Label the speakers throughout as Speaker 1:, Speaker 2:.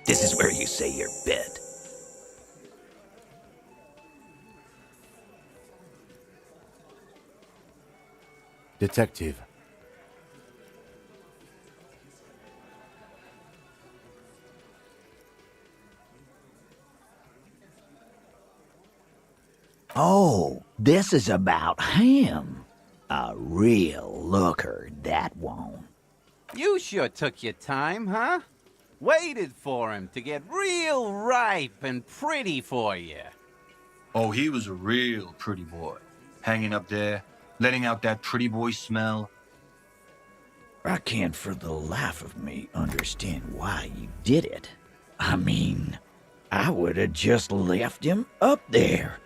Speaker 1: This is where you say your bit.
Speaker 2: Detective.
Speaker 1: Oh, this is about him. A real looker, that one.
Speaker 3: You sure took your time, huh? Waited for him to get real ripe and pretty for you.
Speaker 4: Oh, he was a real pretty boy. Hanging up there, letting out that pretty boy smell.
Speaker 1: I can't for the life of me understand why you did it. I mean, I would have just left him up there.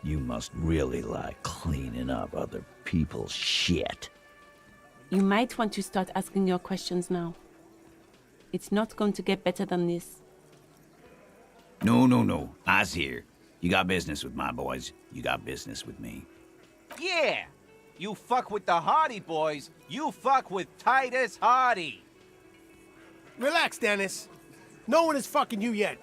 Speaker 1: You must really like cleaning up other people's shit.
Speaker 5: You might want to start asking your questions now. It's not going to get better than this.
Speaker 1: No. I's here. You got business with my boys. You got business with me.
Speaker 3: Yeah! You fuck with the Hardy boys, you fuck with Titus Hardy.
Speaker 6: Relax, Dennis. No one is fucking you yet.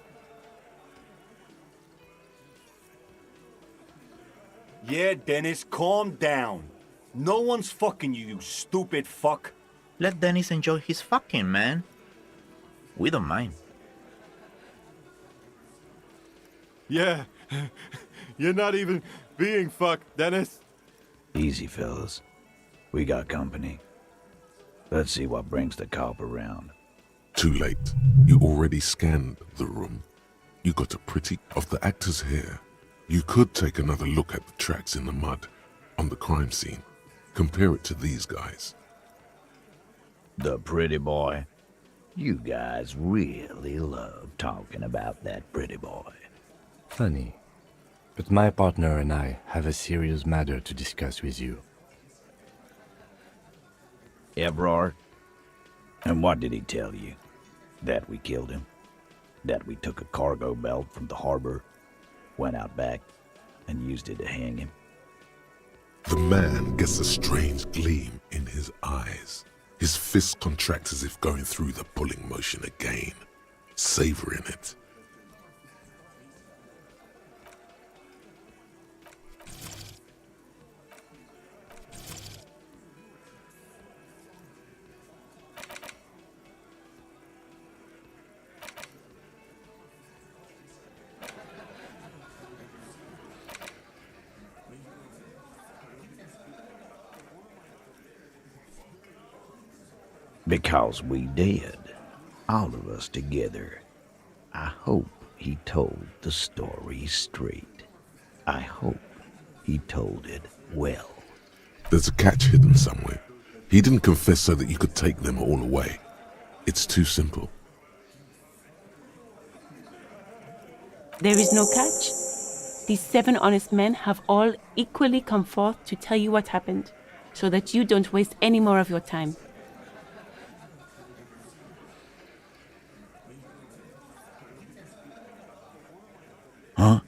Speaker 7: Yeah, Dennis, calm down. No one's fucking you, you stupid fuck.
Speaker 8: Let Dennis enjoy his fucking, man. We don't mind.
Speaker 9: Yeah, you're not even being fucked, Dennis.
Speaker 1: Easy, fellas. We got company. Let's see what brings the cop around.
Speaker 10: Too late. You already scanned the room. You got a pretty of the actor's hair. You could take another look at the tracks in the mud on the crime scene. Compare it to these guys.
Speaker 1: The pretty boy. You guys really love talking about that pretty boy.
Speaker 2: Funny. But my partner and I have a serious matter to discuss with you.
Speaker 1: Evrard? And what did he tell you? That we killed him? That we took a cargo belt from the harbor, went out back, and used it to hang him?
Speaker 10: The man gets a strange gleam in his eyes. His fists contract as if going through the pulling motion again, savoring it.
Speaker 1: Because we did. All of us together. I hope he told the story straight. I hope he told it well.
Speaker 10: There's a catch hidden somewhere. He didn't confess so that you could take them all away. It's too simple.
Speaker 5: There is no catch. These 7 honest men have all equally come forth to tell you what happened, so that you don't waste any more of your time.
Speaker 1: Huh?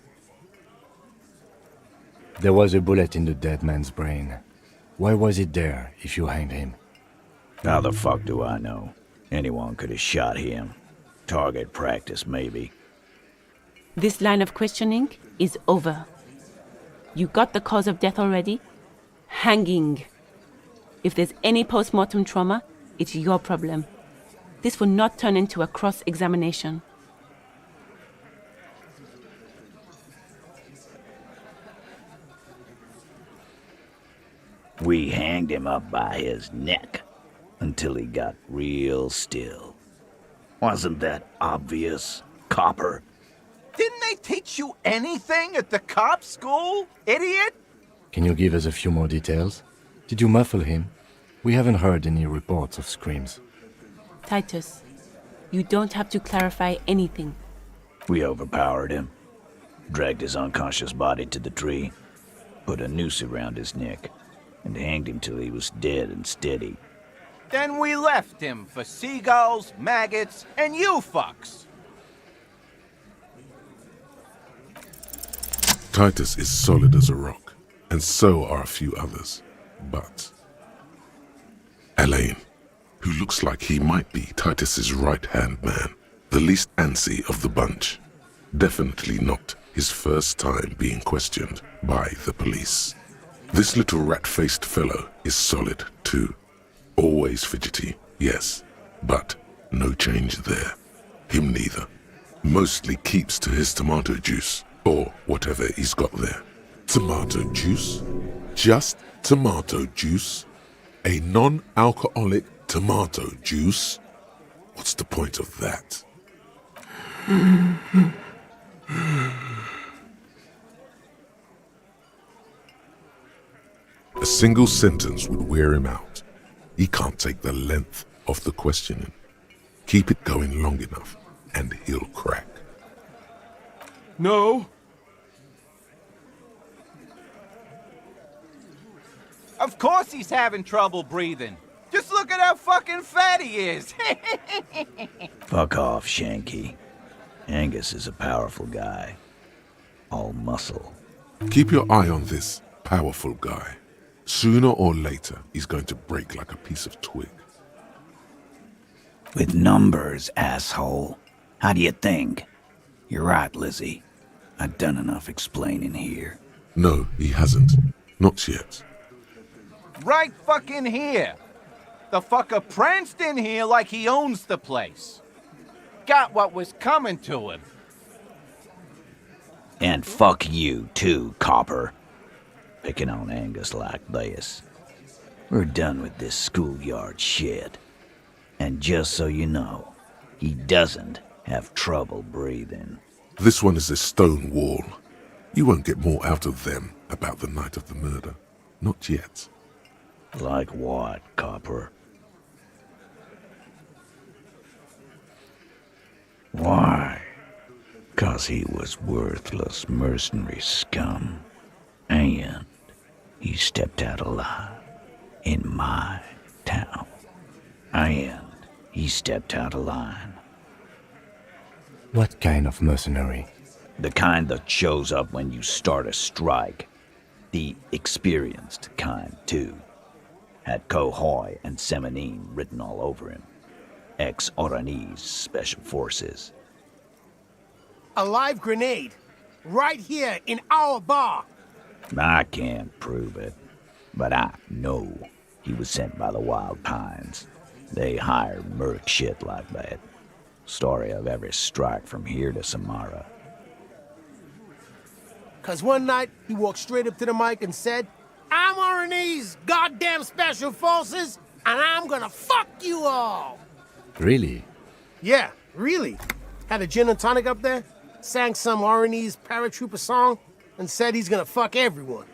Speaker 2: There was a bullet in the dead man's brain. Why was it there if you hanged him?
Speaker 1: How the fuck do I know? Anyone could have shot him. Target practice, maybe.
Speaker 5: This line of questioning is over. You got the cause of death already? Hanging. If there's any post-mortem trauma, it's your problem. This will not turn into a cross-examination.
Speaker 1: We hanged him up by his neck until he got real still. Wasn't that obvious, copper?
Speaker 3: Didn't they teach you anything at the cop school, idiot?
Speaker 2: Can you give us a few more details? Did you muffle him? We haven't heard any reports of screams.
Speaker 5: Titus, you don't have to clarify anything.
Speaker 1: We overpowered him, dragged his unconscious body to the tree, put a noose around his neck, and hanged him till he was dead and steady.
Speaker 3: Then we left him for seagulls, maggots, and you fucks.
Speaker 10: Titus is solid as a rock, and so are a few others. But Elaine, who looks like he might be Titus's right-hand man, The least antsy of the bunch. Definitely not his first time being questioned by the police. This little rat-faced fellow is solid, too. Always fidgety, yes, but no change there. Him neither. Mostly keeps to his tomato juice, or whatever he's got there. Tomato juice? Just tomato juice? A non-alcoholic tomato juice? What's the point of that? A single sentence would wear him out. He can't take the length of the questioning. Keep it going long enough, and he'll crack.
Speaker 9: No.
Speaker 3: Of course he's having trouble breathing. Just look at how fucking fat he is.
Speaker 1: Fuck off, Shanky. Angus is a powerful guy. All muscle.
Speaker 10: Keep your eye on this powerful guy. Sooner or later, he's going to break like a piece of twig.
Speaker 1: With numbers, asshole. How do you think? You're right, Lizzie. I've done enough explaining here.
Speaker 10: No, he hasn't. Not yet.
Speaker 3: Right fucking here. The fucker pranced in here like he owns the place. Got what was coming to him.
Speaker 1: And fuck you, too, copper. Picking on Angus like this. We're done with this schoolyard shit. And just so you know, he doesn't have trouble breathing.
Speaker 10: This one is a stone wall. You won't get more out of them about the night of the murder. Not yet.
Speaker 1: Like what, copper? Why? 'Cause he was worthless mercenary scum. And he stepped out alive in my town. And he stepped out of line.
Speaker 2: What kind of mercenary?
Speaker 1: The kind that shows up when you start a strike. The experienced kind, too. Had Cohoy and Semenine written all over him. Ex-Oranese Special Forces.
Speaker 6: A live grenade. Right here in our bar.
Speaker 1: I can't prove it, but I know he was sent by the Wild Pines. They hire merc shit like that. Story of every strike from here to Samara.
Speaker 6: 'Cause one night, he walked straight up to the mic and said, I'm Oranese goddamn Special Forces, and I'm gonna fuck you all.
Speaker 2: Really?
Speaker 6: Yeah, really. Had a gin and tonic up there, sang some Oranese paratrooper song, and said he's gonna fuck everyone.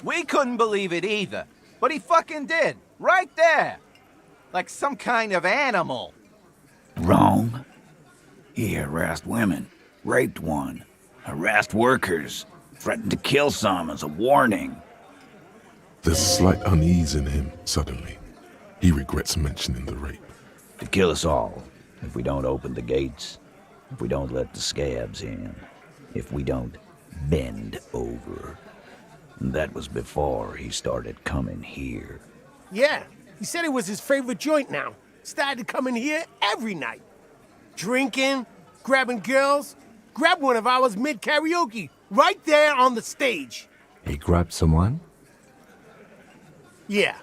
Speaker 3: We couldn't believe it either, but he fucking did. Right there. Like some kind of animal.
Speaker 1: Wrong. He harassed women, raped one, harassed workers, threatened to kill some as a warning.
Speaker 10: There's a slight unease in him, suddenly. He regrets mentioning the rape.
Speaker 1: To kill us all, if we don't open the gates, if we don't let the scabs in, if we don't bend over. And that was before he started coming here.
Speaker 6: Yeah, he said it was his favorite joint now. Started coming here every night. Drinking, grabbing girls. Grabbed one of ours mid-karaoke, right there on the stage.
Speaker 2: He grabbed someone?
Speaker 6: Yeah,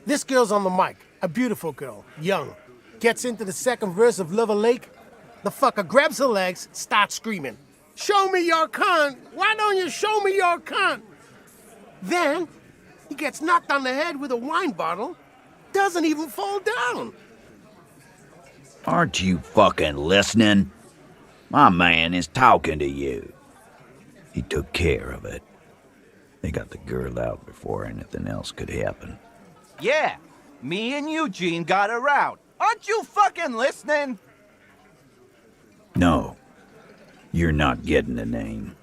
Speaker 6: this girl's on the mic. A beautiful girl, young. Gets into the second verse of Lover Lake. The fucker grabs her legs, starts screaming. Show me your cunt! Why don't you show me your cunt? Then, he gets knocked on the head with a wine bottle. Doesn't even fall down.
Speaker 1: Aren't you fucking listening? My man is talking to you. He took care of it. They got the girl out before anything else could happen.
Speaker 3: Yeah, me and Eugene got her out. Aren't you fucking listening?
Speaker 1: No, you're not getting the name.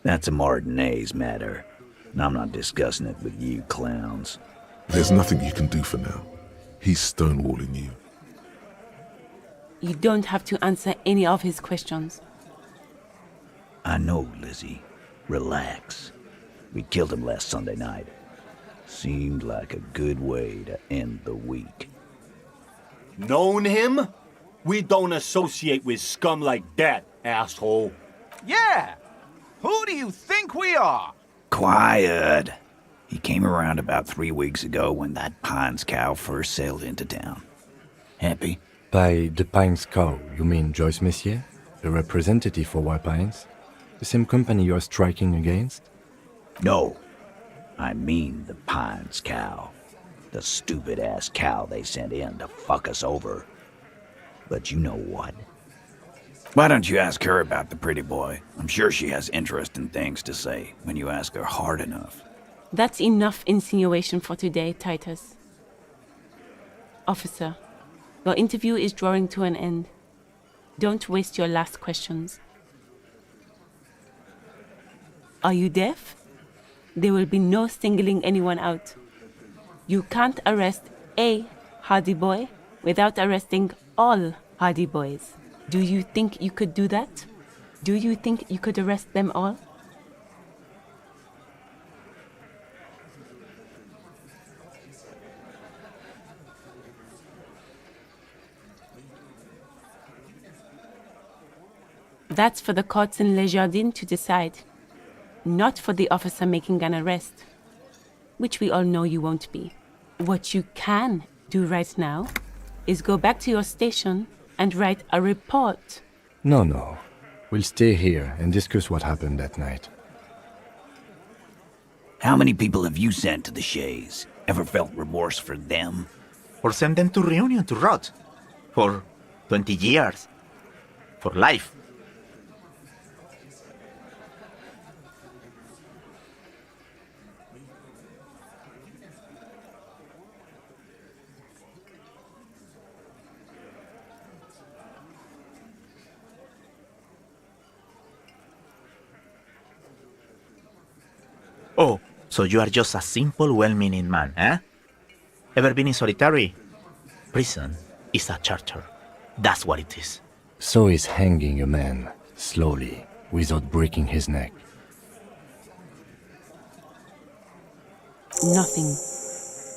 Speaker 1: That's a Martinez matter, and I'm not discussing it with you clowns.
Speaker 10: There's nothing you can do for now. He's stonewalling you.
Speaker 5: You don't have to answer any of his questions.
Speaker 1: I know, Lizzie. Relax. We killed him last Sunday night. Seemed like a good way to end the week.
Speaker 7: Known him? We don't associate with scum like that, asshole.
Speaker 3: Yeah! Who do you think we are?
Speaker 1: Quiet. He came around about 3 weeks ago when that Pines cow first sailed into town. Happy?
Speaker 2: By the Pines cow, you mean Joyce Messier? The representative for White Pines? The same company you're striking against?
Speaker 1: No. I mean the Pines cow. The stupid-ass cow they sent in to fuck us over. But you know what? Why don't you ask her about the pretty boy? I'm sure she has interesting things to say when you ask her hard enough.
Speaker 5: That's enough insinuation for today, Titus. Officer, your interview is drawing to an end. Don't waste your last questions. Are you deaf? There will be no singling anyone out. You can't arrest a Hardy Boy without arresting all Hardy Boys. Do you think you could do that? Do you think you could arrest them all? That's for the courts in Les Jardins to decide, not for the officer making an arrest, which we all know you won't be. What you can do right now is go back to your station and write a report.
Speaker 2: No. We'll stay here and discuss what happened that night.
Speaker 1: How many people have you sent to the Shays? Ever felt remorse for them?
Speaker 8: Or send them to Reunion to rot. For 20 years. For life. Oh, so you are just a simple, well-meaning man, eh? Ever been in solitary? Prison is a charter. That's what it is.
Speaker 2: So is hanging a man, slowly, without breaking his neck.
Speaker 5: Nothing.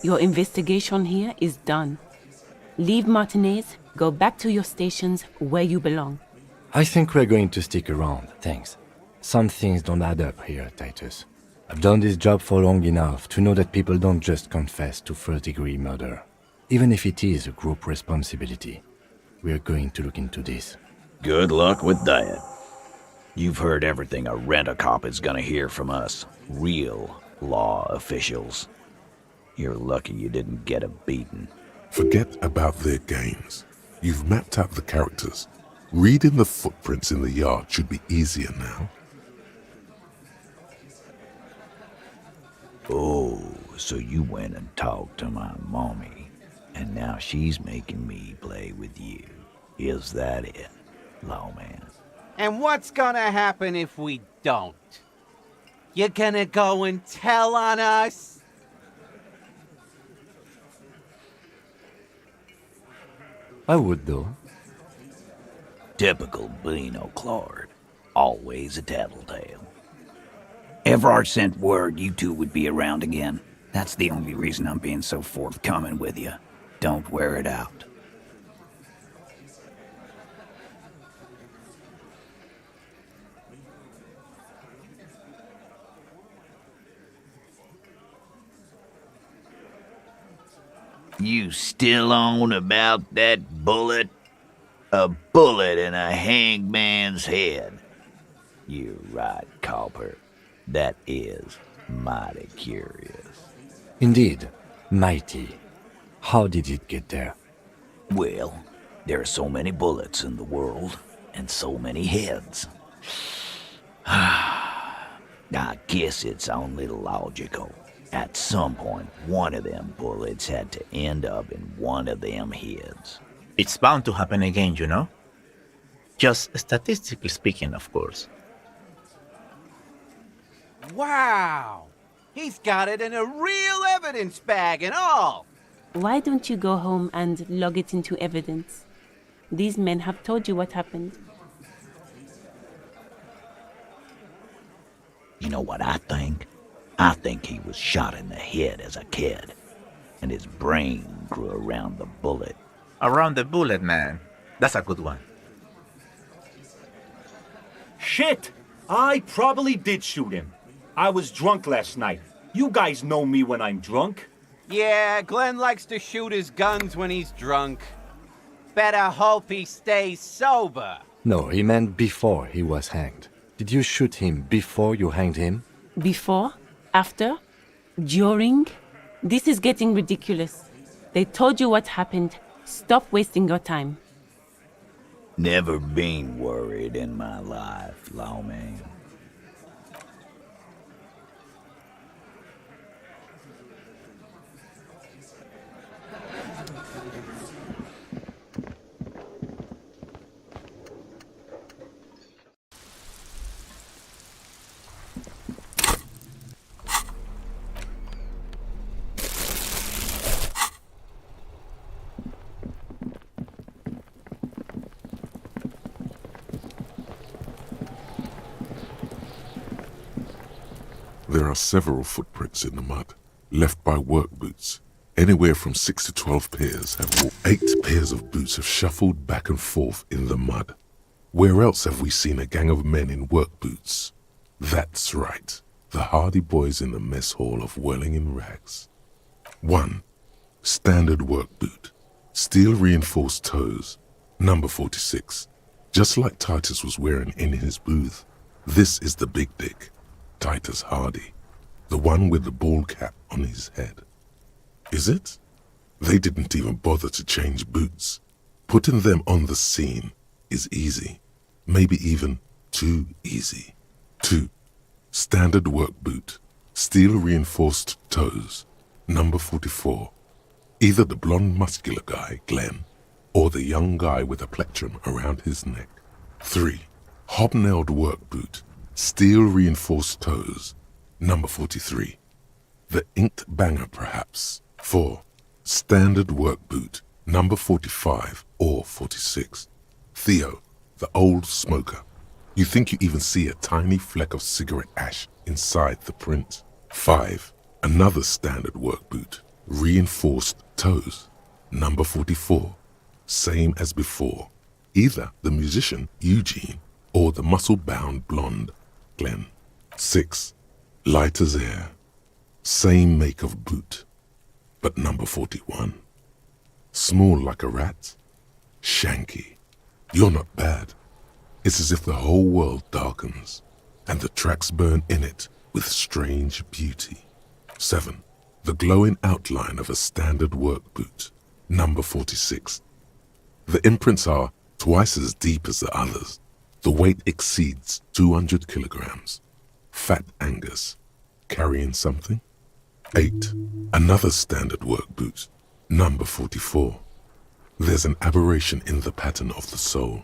Speaker 5: Your investigation here is done. Leave Martinez, go back to your stations where you belong.
Speaker 2: I think we're going to stick around, thanks. Some things don't add up here, Titus. I've done this job for long enough to know that people don't just confess to first-degree murder. Even if it is a group responsibility. We are going to look into this.
Speaker 1: Good luck with that. You've heard everything a rent-a-cop is gonna hear from us. Real law officials. You're lucky you didn't get a beating.
Speaker 10: Forget about their games. You've mapped out the characters. Reading the footprints in the yard should be easier now.
Speaker 1: Oh, so you went and talked to my mommy, and now she's making me play with you. Is that it, lawman?
Speaker 3: And what's gonna happen if we don't? You gonna go and tell on us?
Speaker 2: I would, though.
Speaker 1: Typical Bino Claude. Always a tattletale. Everard sent word you two would be around again. That's the only reason I'm being so forthcoming with you. Don't wear it out. You still on about that bullet? A bullet in a hangman's head. You're right, Copper. That is mighty curious.
Speaker 2: Indeed, mighty. How did it get there?
Speaker 1: Well, there are so many bullets in the world, and so many heads. I guess it's only logical. At some point, one of them bullets had to end up in one of them heads.
Speaker 8: It's bound to happen again, you know? Just statistically speaking, of course.
Speaker 3: Wow! He's got it in a real evidence bag and all!
Speaker 5: Why don't you go home and log it into evidence? These men have told you what happened.
Speaker 1: You know what I think? I think he was shot in the head as a kid, and his brain grew around the bullet.
Speaker 8: Around the bullet, man. That's a good one.
Speaker 7: Shit! I probably did shoot him. I was drunk last night. You guys know me when I'm drunk.
Speaker 3: Yeah, Glenn likes to shoot his guns when he's drunk. Better hope he stays sober.
Speaker 2: No, he meant before he was hanged. Did you shoot him before you hanged him?
Speaker 5: Before? After? During? This is getting ridiculous. They told you what happened. Stop wasting your time.
Speaker 1: Never been worried in my life, lawman.
Speaker 10: There are several footprints in the mud, left by work boots. Anywhere from 6 to 12 pairs have walked. 8 pairs of boots have shuffled back and forth in the mud. Where else have we seen a gang of men in work boots? That's right, the hardy boys in the mess hall of whirling in rags. 1. Standard work boot. Steel reinforced toes. Number 46. Just like Titus was wearing in his booth. This is the big dick. Titus Hardy, the one with the bald cap on his head. Is it? They didn't even bother to change boots. Putting them on the scene is easy, maybe even too easy. 2. Standard work boot, steel reinforced toes, number 44. Either the blonde muscular guy, Glenn, or the young guy with a plectrum around his neck. 3. Hobnailed work boot, steel reinforced toes, number 43. The inked banger, perhaps. 4. Standard work boot, number 45 or 46. Theo, the old smoker. You think you even see a tiny fleck of cigarette ash inside the print. 5. Another standard work boot, reinforced toes, number 44. Same as before. Either the musician, Eugene, or the muscle-bound blonde, Glenn. 6. Light as air. Same make of boot, but number 41. Small like a rat. Shanky. You're not bad. It's as if the whole world darkens, and the tracks burn in it with strange beauty. 7. The glowing outline of a standard work boot, number 46. The imprints are twice as deep as the others. The weight exceeds 200 kilograms. Fat Angus. Carrying something? 8. Another standard work boot. Number 44. There's an aberration in the pattern of the sole.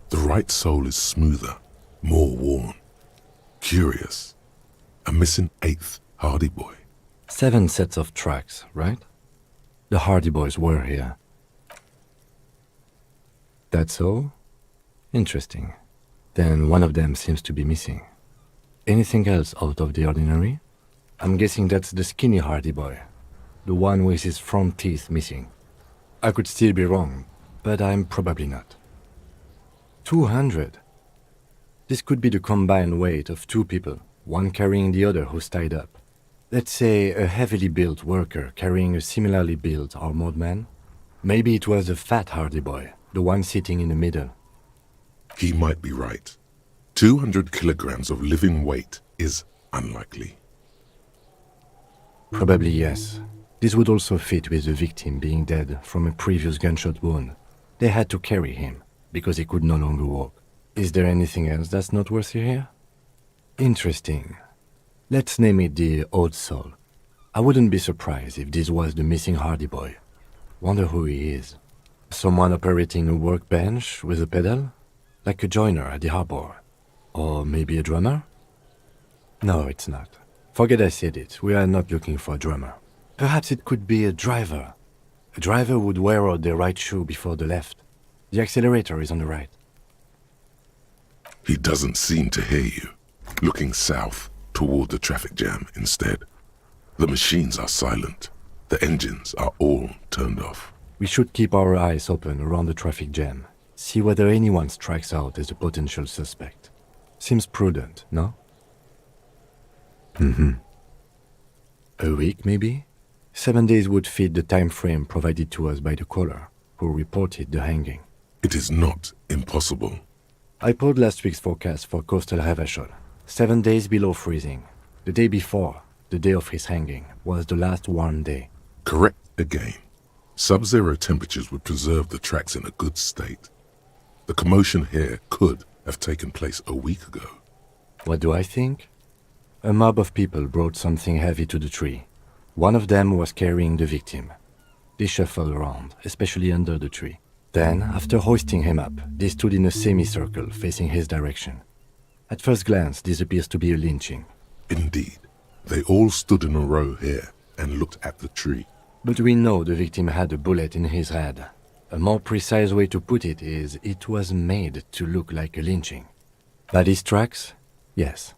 Speaker 10: The right sole is smoother, more worn. Curious. A missing 8th Hardy Boy.
Speaker 2: 7 sets of tracks, right? The Hardy Boys were here. That's all? Interesting. Then one of them seems to be missing. Anything else out of the ordinary? I'm guessing that's the skinny Hardy Boy, the one with his front teeth missing. I could still be wrong, but I'm probably not. 200. This could be the combined weight of 2 people, one carrying the other who's tied up. Let's say a heavily built worker carrying a similarly built armored man. Maybe it was the fat Hardy Boy, the one sitting in the middle.
Speaker 10: He might be right. 200 kilograms of living weight is unlikely.
Speaker 2: Probably yes. This would also fit with the victim being dead from a previous gunshot wound. They had to carry him, because he could no longer walk. Is there anything else that's noteworthy here? Interesting. Let's name it the Old Soul. I wouldn't be surprised if this was the missing Hardy Boy. Wonder who he is. Someone operating a workbench with a pedal? Like a joiner at the harbor. Or maybe a drummer? No, it's not. Forget I said it. We are not looking for a drummer. Perhaps it could be a driver. A driver would wear out their right shoe before the left. The accelerator is on the right.
Speaker 10: He doesn't seem to hear you. Looking south, toward the traffic jam instead. The machines are silent. The engines are all turned off.
Speaker 2: We should keep our eyes open around the traffic jam. See whether anyone strikes out as a potential suspect. Seems prudent, no? A week, maybe? 7 days would fit the time frame provided to us by the caller, who reported the hanging.
Speaker 10: It is not impossible.
Speaker 2: I pulled last week's forecast for coastal Havashol. 7 days below freezing. The day before, the day of his hanging, was the last warm day.
Speaker 10: Correct again. Sub-zero temperatures would preserve the tracks in a good state. The commotion here could have taken place a week ago.
Speaker 2: What do I think? A mob of people brought something heavy to the tree. One of them was carrying the victim. They shuffled around, especially under the tree. Then, after hoisting him up, they stood in a semicircle facing his direction. At first glance, this appears to be a lynching.
Speaker 10: Indeed. They all stood in a row here and looked at the tree.
Speaker 2: But we know the victim had a bullet in his head. A more precise way to put it is, it was made to look like a lynching. Bodies tracks? Yes.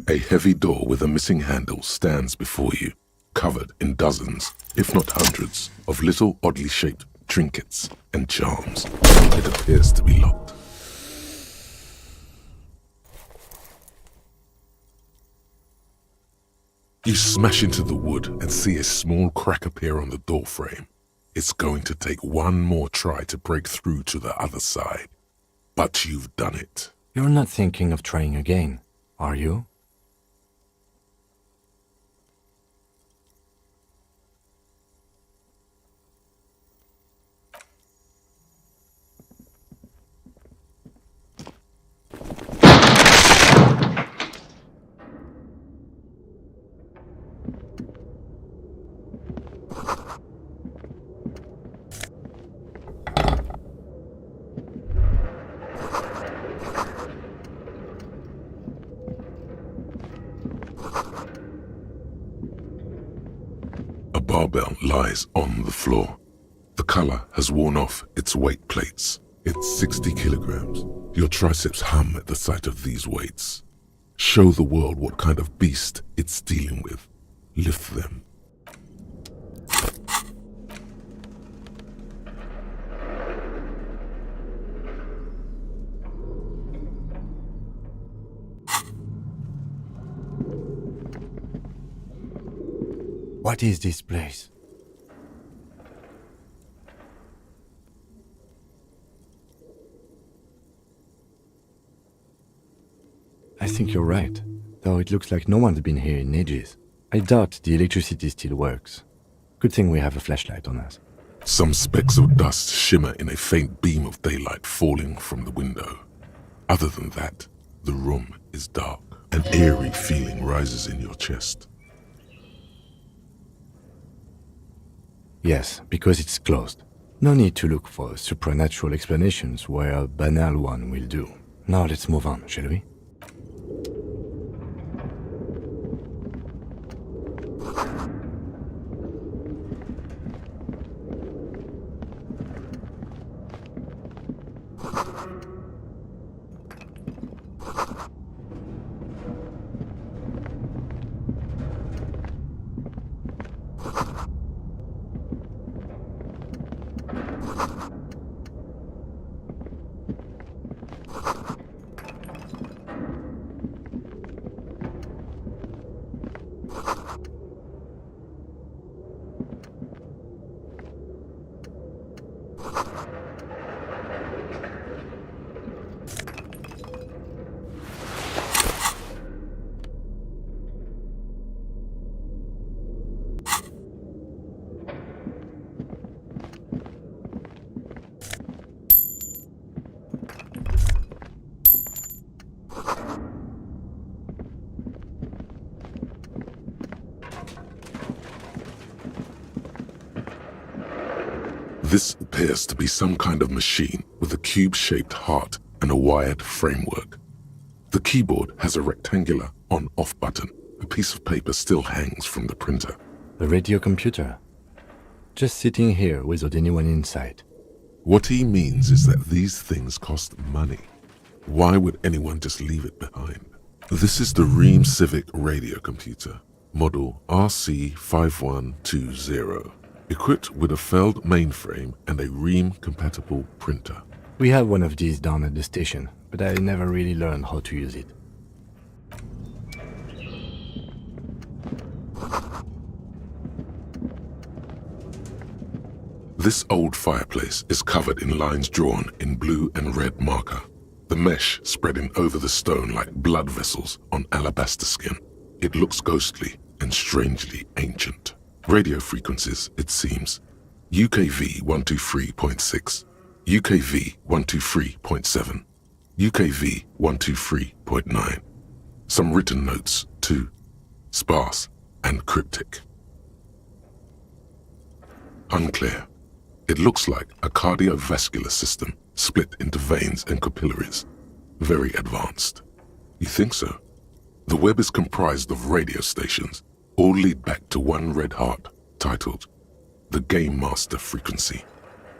Speaker 10: A heavy door with a missing handle stands before you, covered in dozens, if not hundreds, of little oddly shaped trinkets and charms. It appears to be locked. You smash into the wood and see a small crack appear on the door frame. It's going to take one more try to break through to the other side. But you've done it.
Speaker 2: You're not thinking of trying again, are you?
Speaker 10: A barbell lies on the floor. The color has worn off its weight plates. It's 60 kilograms. Your triceps hum at the sight of these weights. Show the world what kind of beast it's dealing with. Lift them.
Speaker 2: What is this place? I think you're right, though it looks like no one's been here in ages. I doubt the electricity still works. Good thing we have a flashlight on us.
Speaker 10: Some specks of dust shimmer in a faint beam of daylight falling from the window. Other than that, the room is dark. An eerie feeling rises in your chest.
Speaker 2: Yes, because it's closed. No need to look for supernatural explanations where a banal one will do. Now let's move on, shall we?
Speaker 10: This appears to be some kind of machine with a cube-shaped heart and a wired framework. The keyboard has a rectangular on-off button. A piece of paper still hangs from the printer.
Speaker 2: A radio computer. Just sitting here without anyone inside.
Speaker 10: What he means is that these things cost money. Why would anyone just leave it behind? This is the Ream Civic radio computer, model RC5120, equipped with a Feld mainframe and a Ream-compatible printer.
Speaker 2: We have one of these down at the station, but I never really learned how to use it.
Speaker 10: This old fireplace is covered in lines drawn in blue and red marker, the mesh spreading over the stone like blood vessels on alabaster skin. It looks ghostly and strangely ancient. Radio frequencies, it seems. UKV 123.6, UKV 123.7, UKV 123.9. Some written notes, too, sparse and cryptic. Unclear. It looks like a cardiovascular system split into veins and capillaries. Very advanced. You think so? The web is comprised of radio stations, all lead back to one red heart, titled the Game Master Frequency.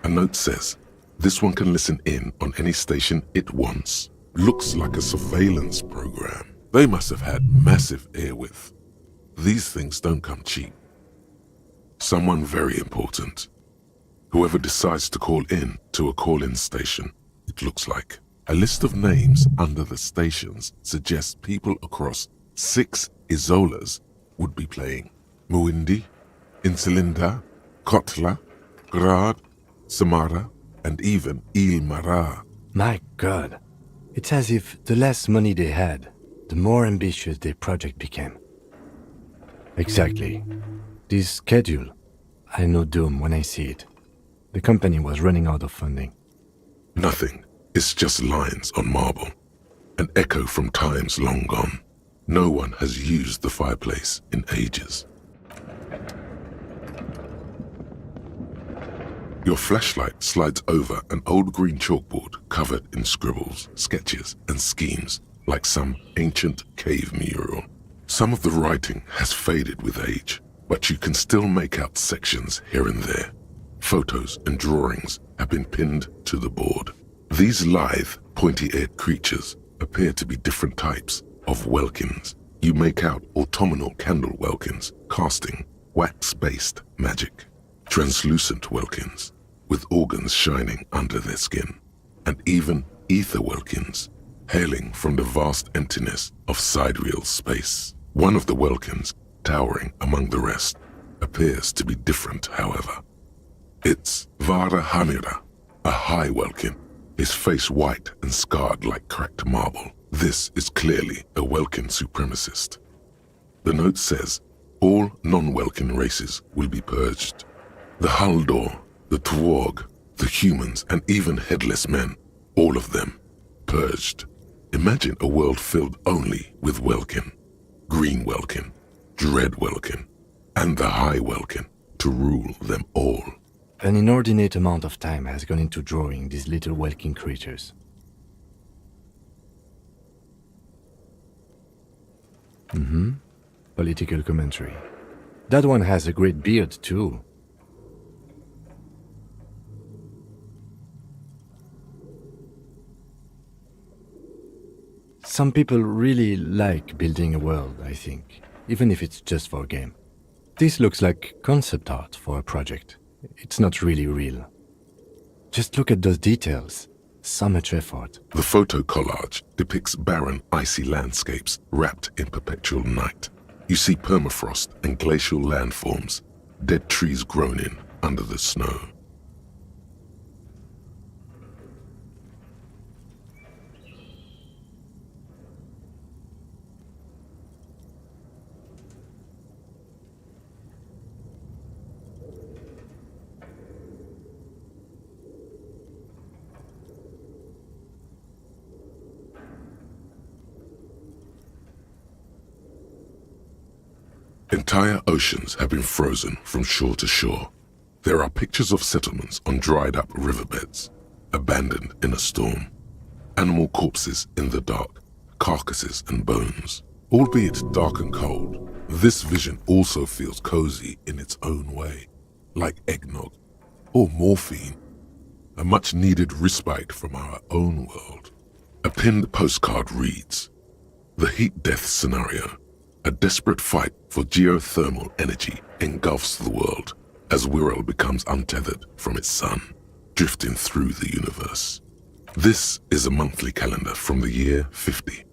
Speaker 10: A note says, this one can listen in on any station it wants. Looks like a surveillance program. They must have had massive airwidth. These things don't come cheap. Someone very important. Whoever decides to call in to a call-in station, it looks like. A list of names under the stations suggests people across 6 Isolas would be playing. Muindi, Insulinda, Kotla, Grad, Samara, and even Ilmara.
Speaker 2: My God. It's as if the less money they had, the more ambitious their project became. Exactly. This schedule, I know doom when I see it. The company was running out of funding.
Speaker 10: Nothing. It's just lines on marble. An echo from times long gone. No one has used the fireplace in ages. Your flashlight slides over an old green chalkboard covered in scribbles, sketches, and schemes like some ancient cave mural. Some of the writing has faded with age, but you can still make out sections here and there. Photos and drawings have been pinned to the board. These lithe, pointy-eared creatures appear to be different types of welkins. You make out autumnal candle welkins, casting wax-based magic. Translucent welkins, with organs shining under their skin. And even ether welkins, hailing from the vast emptiness of sidereal space. One of the welkins, towering among the rest, appears to be different, however. It's Vara Hamira, a high welkin, his face white and scarred like cracked marble. This is clearly a Welkin supremacist. The note says, all non-Welkin races will be purged. The Haldor, the Tworg, the humans, and even headless men, all of them, purged. Imagine a world filled only with Welkin, Green Welkin, Dread Welkin, and the High Welkin to rule them all.
Speaker 2: An inordinate amount of time has gone into drawing these little Welkin creatures. Political commentary. That one has a great beard, too. Some people really like building a world, I think, even if it's just for a game. This looks like concept art for a project. It's not really real. Just look at those details. So much effort.
Speaker 10: The photo collage depicts barren, icy landscapes wrapped in perpetual night. You see permafrost and glacial landforms, dead trees groaning under the snow. Entire oceans have been frozen from shore to shore. There are pictures of settlements on dried-up riverbeds, abandoned in a storm. Animal corpses in the dark, carcasses and bones. Albeit dark and cold, this vision also feels cozy in its own way, like eggnog or morphine, a much-needed respite from our own world. A pinned postcard reads, "The heat death scenario. A desperate fight for geothermal energy engulfs the world as Wirral becomes untethered from its sun, drifting through the universe." This is a monthly calendar from the year 50.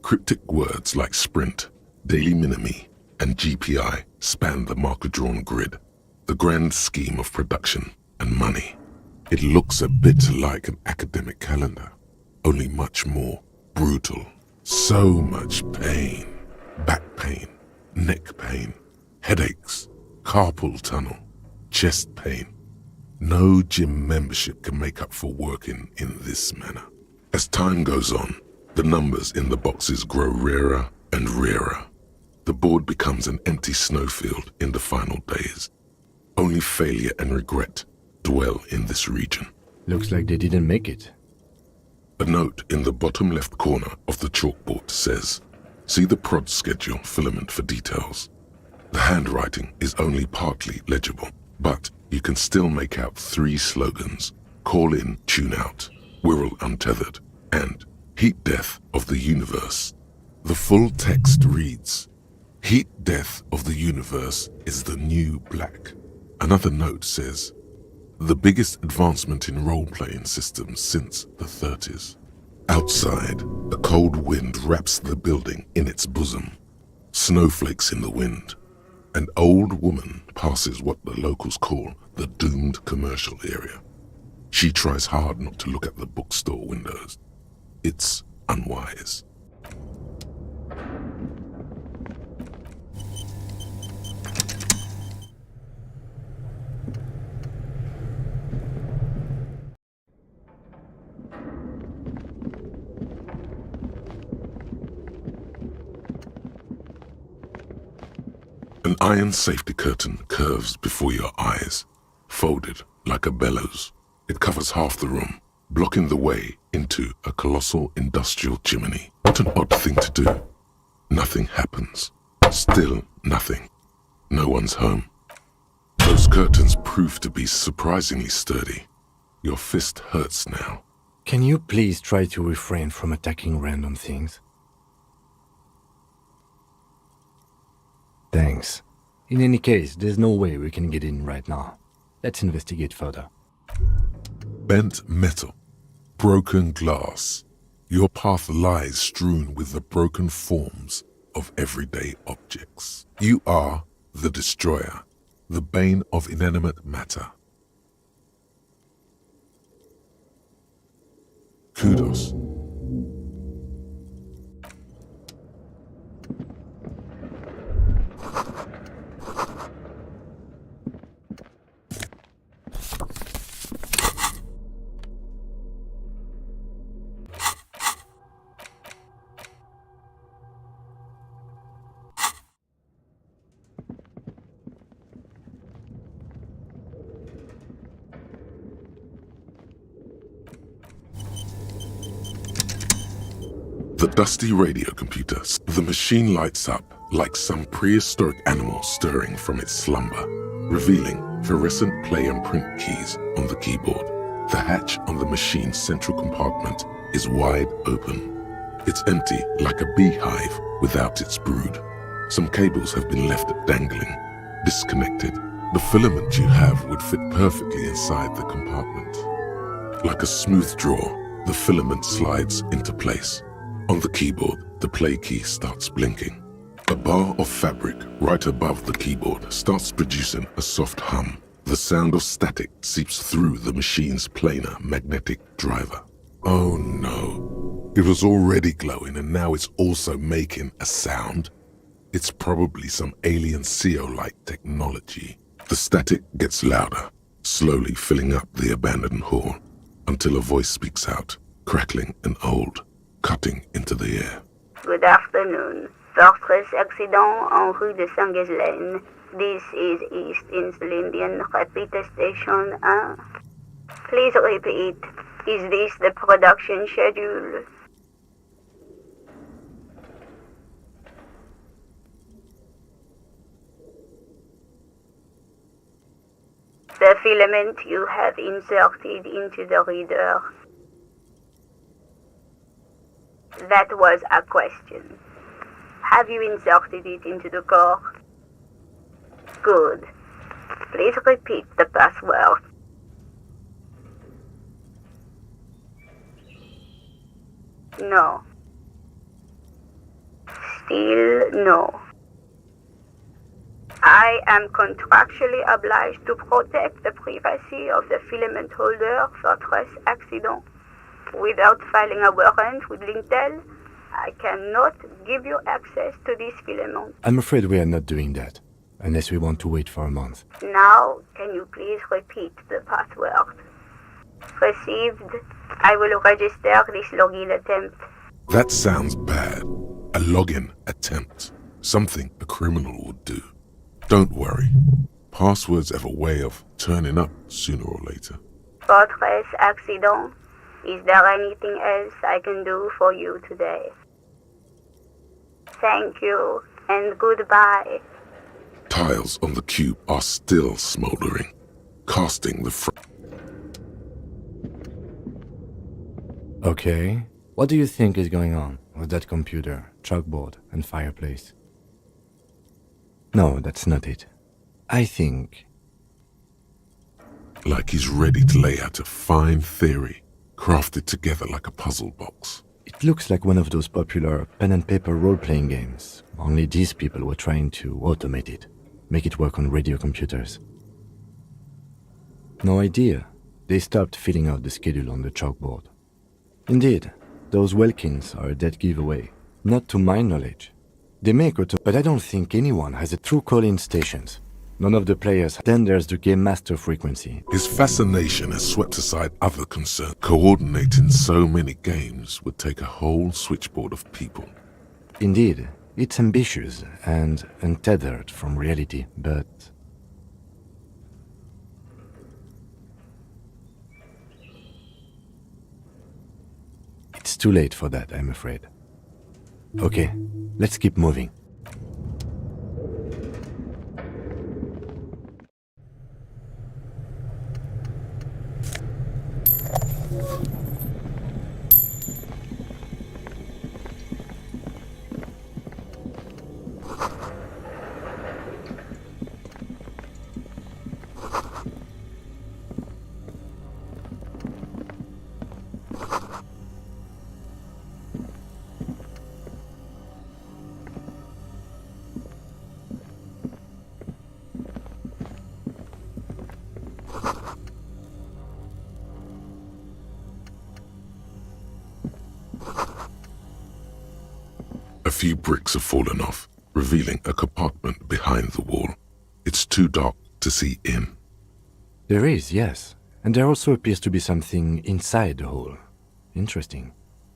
Speaker 10: Cryptic words like sprint, daily minimi, and GPI span the marker-drawn grid, the grand scheme of production and money. It looks a bit like an academic calendar, only much more brutal. So much pain. Back pain, neck pain, headaches, carpal tunnel, chest pain. No gym membership can make up for working in this manner. As time goes on, the numbers in the boxes grow rarer and rarer. The board becomes an empty snowfield in the final days. Only failure and regret dwell in this region.
Speaker 2: Looks like they didn't make it.
Speaker 10: A note in the bottom left corner of the chalkboard says, "See the prod schedule filament for details." The handwriting is only partly legible, but you can still make out 3 slogans: "Call in, tune out," "Wirral untethered," and "Heat death of the universe." The full text reads, "Heat death of the universe is the new black." Another note says, "The biggest advancement in role-playing systems since the 30s. Outside, a cold wind wraps the building in its bosom. Snowflakes in the wind. An old woman passes what the locals call the doomed commercial area. She tries hard not to look at the bookstore windows. It's unwise." An iron safety curtain curves before your eyes, folded like a bellows. It covers half the room, blocking the way into a colossal industrial chimney. What an odd thing to do. Nothing happens. Still nothing. No one's home. Those curtains prove to be surprisingly sturdy. Your fist hurts now.
Speaker 2: Can you please try to refrain from attacking random things? Thanks. In any case, there's no way we can get in right now. Let's investigate further.
Speaker 10: Bent metal. Broken glass. Your path lies strewn with the broken forms of everyday objects. You are the destroyer, the bane of inanimate matter. Kudos. The dusty radio computer. The machine lights up like some prehistoric animal stirring from its slumber, revealing fluorescent play and print keys on the keyboard. The hatch on the machine's central compartment is wide open. It's empty like a beehive without its brood. Some cables have been left dangling, disconnected. The filament you have would fit perfectly inside the compartment. Like a smooth draw, the filament slides into place. On the keyboard, the play key starts blinking. A bar of fabric right above the keyboard starts producing a soft hum. The sound of static seeps through the machine's planar magnetic driver. Oh no. It was already glowing and now it's also making a sound. It's probably some alien CO-like technology. The static gets louder, slowly filling up the abandoned hall, until a voice speaks out, crackling and old, cutting into the air.
Speaker 11: Good afternoon. Fortress accident en rue de Saint-Ghislaine. this is East Indian repeater station, please repeat. Is this the production schedule? The filament you have inserted into the reader. That was a question. Have you inserted it into the core? Good. Please repeat the password. No. Still no. I am contractually obliged to protect the privacy of the filament holder for stress accident. Without filing a warrant with Lintel, I cannot give you access to this filament.
Speaker 2: I'm afraid we are not doing that, unless we want to wait for a month.
Speaker 11: Now, can you please repeat the password? Received. I will register this login attempt.
Speaker 10: That sounds bad. A login attempt. Something a criminal would do. Don't worry. Passwords have a way of turning up sooner or later.
Speaker 11: Fortress accident. Is there anything else I can do for you today? Thank you, and goodbye.
Speaker 10: Tiles on the cube are still smoldering, casting the
Speaker 2: Okay. What do you think is going on with that computer, chalkboard, and fireplace? No, that's not it. I think...
Speaker 10: like he's ready to lay out a fine theory, crafted together like a puzzle box.
Speaker 2: It looks like one of those popular pen and paper role-playing games, only these people were trying to automate it, make it work on radio computers. No idea. They stopped filling out the schedule on the chalkboard. Indeed, those Welkins are a dead giveaway. Not to my knowledge. They make auto, but I don't think anyone has a true call-in stations. None of the players. Then there's the game master frequency.
Speaker 10: His fascination has swept aside other concerns. Coordinating so many games would take a whole switchboard of people.
Speaker 2: Indeed, it's ambitious and untethered from reality, but... it's too late for that, I'm afraid. Okay, let's keep moving.
Speaker 10: A few bricks have fallen off, revealing a compartment behind the wall. It's too dark to see in.
Speaker 2: There is, yes. And there also appears to be something inside the hole. Interesting.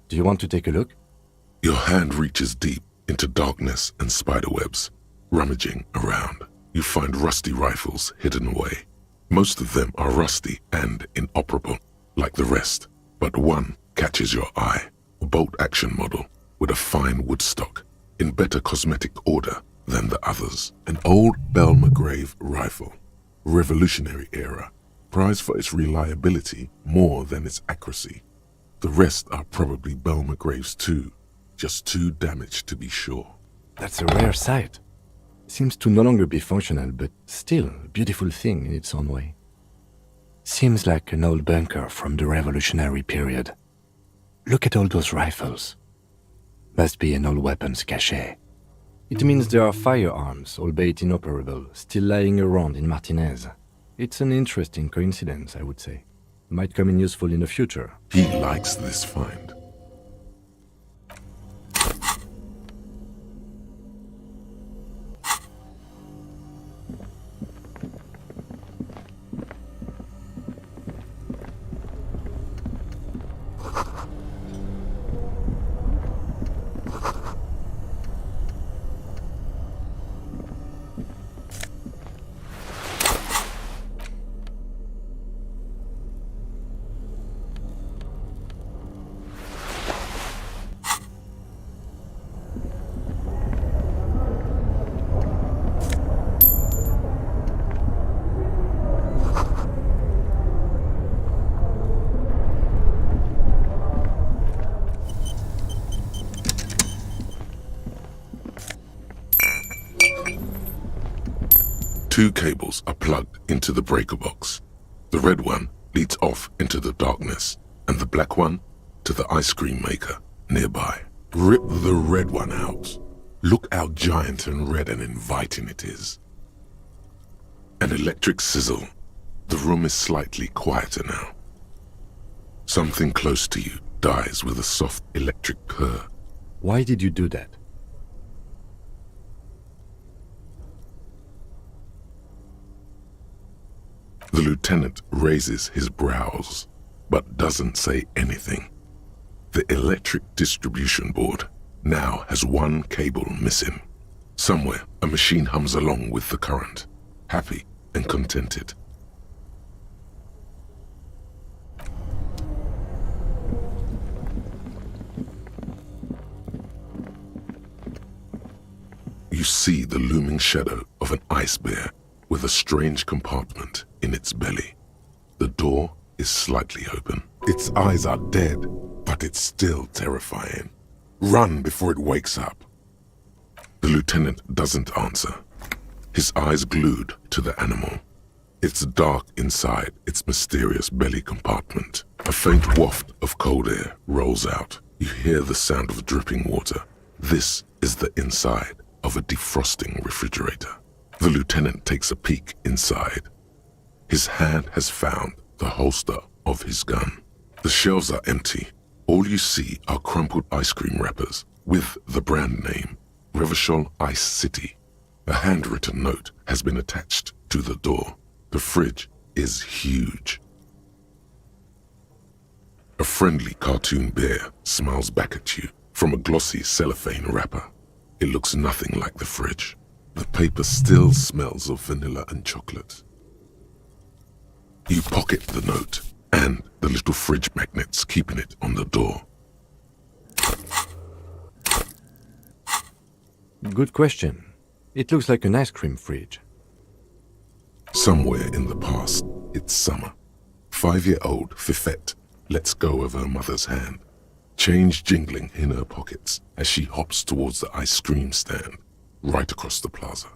Speaker 2: Do you want to take a look?
Speaker 10: Your hand reaches deep into darkness and spiderwebs. Rummaging around, you find rusty rifles hidden away. Most of them are rusty and inoperable, like the rest, but one catches your eye. A bolt-action model with a fine wood stock, in better cosmetic order than the others. An old Belmagrave rifle, Revolutionary era, prized for its reliability more than its accuracy. The rest are probably Belmagraves too, just too damaged to be sure.
Speaker 2: That's a rare sight. Seems to no longer be functional, but still a beautiful thing in its own way. Seems like an old bunker from the Revolutionary period. Look at all those rifles. Must be an old weapons cache. It means there are firearms, albeit inoperable, still lying around in Martinez. It's an interesting coincidence, I would say. Might come in useful in the future.
Speaker 10: He likes this find. 2 cables are plugged into the breaker box. The red one leads off into the darkness, and the black one to the ice cream maker nearby. Rip the red one out. Look how giant and red and inviting it is. An electric sizzle. The room is slightly quieter now. Something close to you dies with a soft electric purr.
Speaker 2: Why did you do that?
Speaker 10: The lieutenant raises his brows, but doesn't say anything. The electric distribution board now has 1 cable missing. Somewhere, a machine hums along with the current, happy and contented. You see the looming shadow of an ice bear with a strange compartment in its belly. The door is slightly open. Its eyes are dead, but it's still terrifying. Run before it wakes up. The lieutenant doesn't answer, his eyes glued to the animal. It's dark inside its mysterious belly compartment. A faint waft of cold air rolls out. You hear the sound of dripping water. This is the inside of a defrosting refrigerator. The lieutenant takes a peek inside. His hand has found the holster of his gun. The shelves are empty. All you see are crumpled ice cream wrappers with the brand name, Revachol Ice City. A handwritten note has been attached to the door. The fridge is huge. A friendly cartoon bear smiles back at you from a glossy cellophane wrapper. It looks nothing like the fridge. The paper still smells of vanilla and chocolate. You pocket the note and the little fridge magnets keeping it on the door.
Speaker 2: Good question. It looks like an ice cream fridge.
Speaker 10: Somewhere in the past, it's summer. 5-year-old Fifette lets go of her mother's hand, change jingling in her pockets as she hops towards the ice cream stand right across the plaza.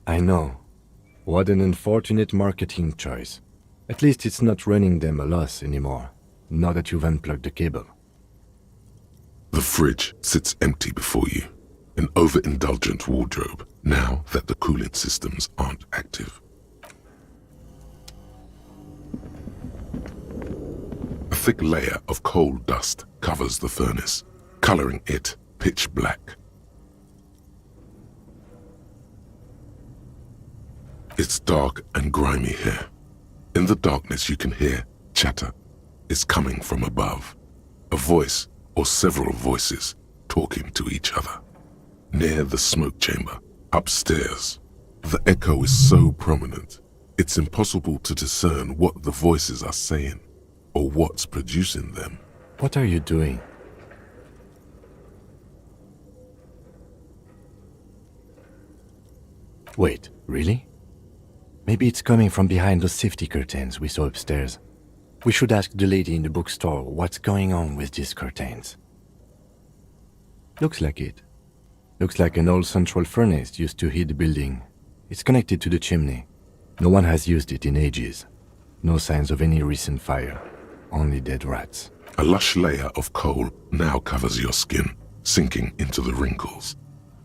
Speaker 2: I know. What an unfortunate marketing choice. At least it's not running them a loss anymore, now that you've unplugged the cable.
Speaker 10: The fridge sits empty before you, an overindulgent wardrobe now that the cooling systems aren't active. A thick layer of coal dust covers the furnace, coloring it pitch black. It's dark and grimy here. In the darkness you can hear chatter. It's coming from above. A voice or several voices talking to each other. Near the smoke chamber, upstairs. The echo is so prominent, it's impossible to discern what the voices are saying or what's producing them.
Speaker 2: What are you doing? Wait, really? Maybe it's coming from behind those safety curtains we saw upstairs. We should ask the lady in the bookstore what's going on with these curtains. Looks like it. Looks like an old central furnace used to heat the building. It's connected to the chimney. No one has used it in ages. No signs of any recent fire. Only dead rats.
Speaker 10: A lush layer of coal now covers your skin, sinking into the wrinkles.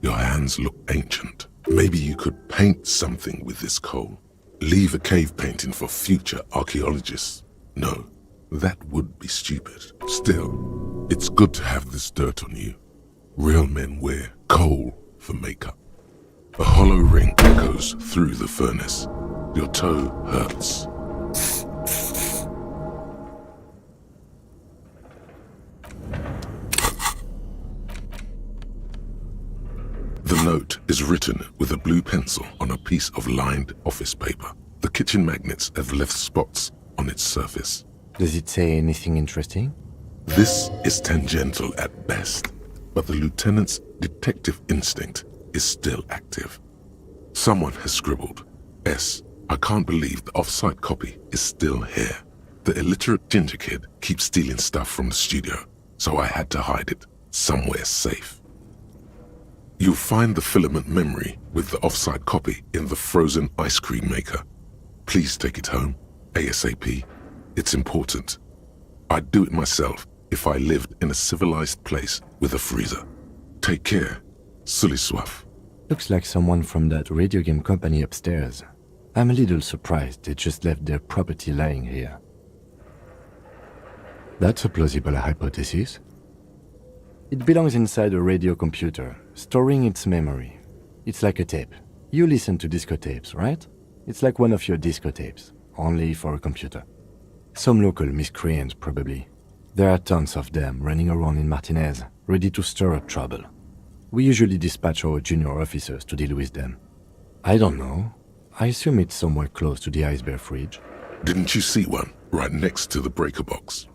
Speaker 10: Your hands look ancient. Maybe you could paint something with this coal. Leave a cave painting for future archaeologists. No, that would be stupid. Still, it's good to have this dirt on you. Real men wear coal for makeup. A hollow ring echoes through the furnace. Your toe hurts. The note is written with a blue pencil on a piece of lined office paper. The kitchen magnets have left spots on its surface.
Speaker 2: Does it say anything interesting?
Speaker 10: This is tangential at best, but the lieutenant's detective instinct is still active. Someone has scribbled, S. I can't believe the off-site copy is still here. The illiterate ginger kid keeps stealing stuff from the studio, so I had to hide it somewhere safe. You'll find the filament memory with the offsite copy in the frozen ice cream maker. Please take it home, ASAP. It's important. I'd do it myself if I lived in a civilized place with a freezer. Take care. Sully soif.
Speaker 2: Looks like someone from that radio game company upstairs. I'm a little surprised they just left their property lying here. That's a plausible hypothesis. It belongs inside a radio computer, storing its memory. It's like a tape. You listen to disco tapes, right? It's like one of your disco tapes, only for a computer. Some local miscreants, probably. There are tons of them running around in Martinez, ready to stir up trouble. We usually dispatch our junior officers to deal with them. I don't know. I assume it's somewhere close to the ice bear fridge.
Speaker 10: Didn't you see one right next to the breaker box?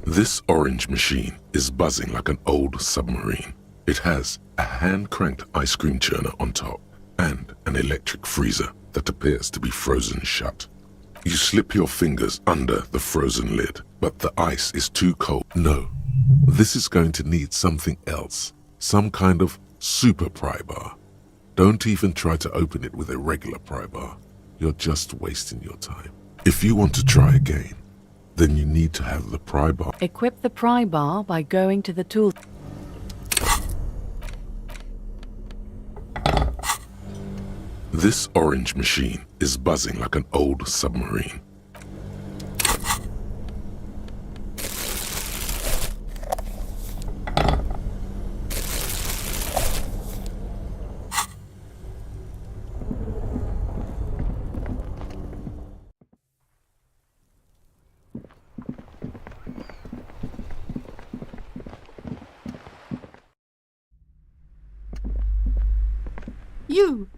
Speaker 10: This orange machine is buzzing like an old submarine. It has a hand-cranked ice cream churner on top and an electric freezer that appears to be frozen shut. You slip your fingers under the frozen lid, but the ice is too cold. No, this is going to need something else. Some kind of super pry bar. Don't even try to open it with a regular pry bar. You're just wasting your time. If you want to try again, then you need to have the pry bar.
Speaker 12: Equip the pry bar by going to the tool.
Speaker 10: This orange machine is buzzing like an old submarine.
Speaker 13: You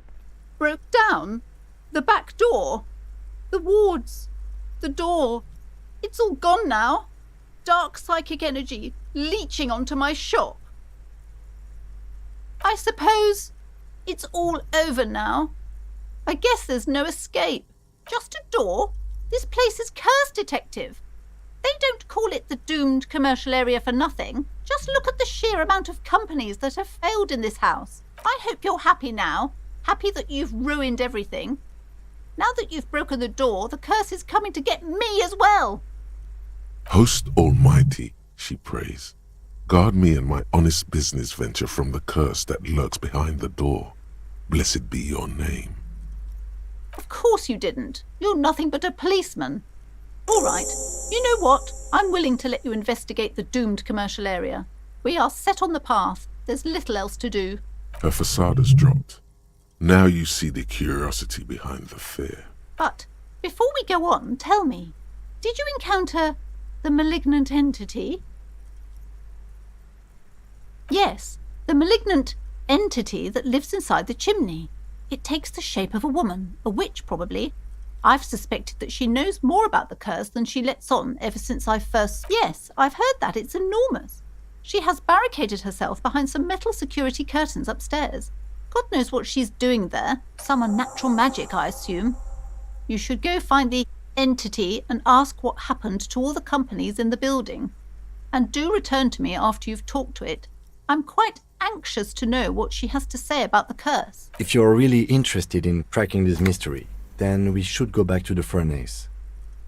Speaker 13: broke down the back door, the wards, the door. It's all gone now. Dark psychic energy leeching onto my shop. I suppose it's all over now. I guess there's no escape. Just a door? This place is cursed, Detective. They don't call it the doomed commercial area for nothing. Just look at the sheer amount of companies that have failed in this house. I hope you're happy now. Happy that you've ruined everything. Now that you've broken the door, the curse is coming to get me as well.
Speaker 10: Host Almighty, she prays, guard me and my honest business venture from the curse that lurks behind the door. Blessed be your name.
Speaker 13: Of course you didn't. You're nothing but a policeman. All right, you know what? I'm willing to let you investigate the doomed commercial area. We are set on the path. There's little else to do.
Speaker 10: Her facade has dropped. Now you see the curiosity behind the fear.
Speaker 13: But before we go on, tell me, did you encounter the malignant entity? Yes, the malignant entity that lives inside the chimney. It takes the shape of a woman, a witch probably. I've suspected that she knows more about the curse than she lets on ever since I first... Yes, I've heard that. It's enormous. She has barricaded herself behind some metal security curtains upstairs. God knows what she's doing there. Some unnatural magic, I assume. You should go find the entity and ask what happened to all the companies in the building. And do return to me after you've talked to it. I'm quite anxious to know what she has to say about the curse.
Speaker 2: If you're really interested in cracking this mystery, then we should go back to the furnace.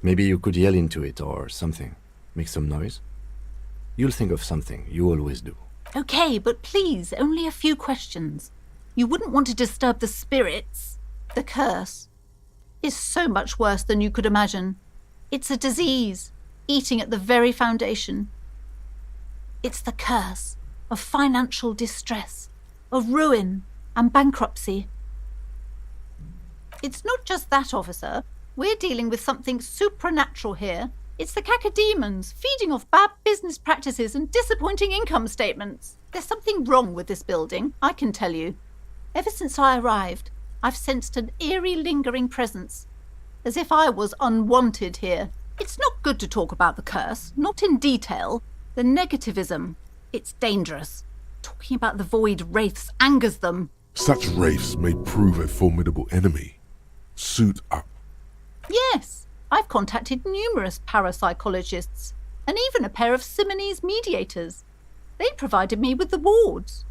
Speaker 2: Maybe you could yell into it or something. Make some noise. You'll think of something. You always do.
Speaker 13: Okay, but please, only a few questions. You wouldn't want to disturb the spirits. The curse is so much worse than you could imagine. It's a disease, eating at the very foundation. It's the curse of financial distress, of ruin and bankruptcy. It's not just that, officer. We're dealing with something supernatural here. It's the cacodemons feeding off bad business practices and disappointing income statements. There's something wrong with this building, I can tell you. Ever since I arrived, I've sensed an eerie, lingering presence, as if I was unwanted here. It's not good to talk about the curse, not in detail. The negativism, it's dangerous. Talking about the void wraiths angers them.
Speaker 10: Such wraiths may prove a formidable enemy. Suit up.
Speaker 13: Yes, I've contacted numerous parapsychologists and even a pair of Simonese mediators. They provided me with the wards.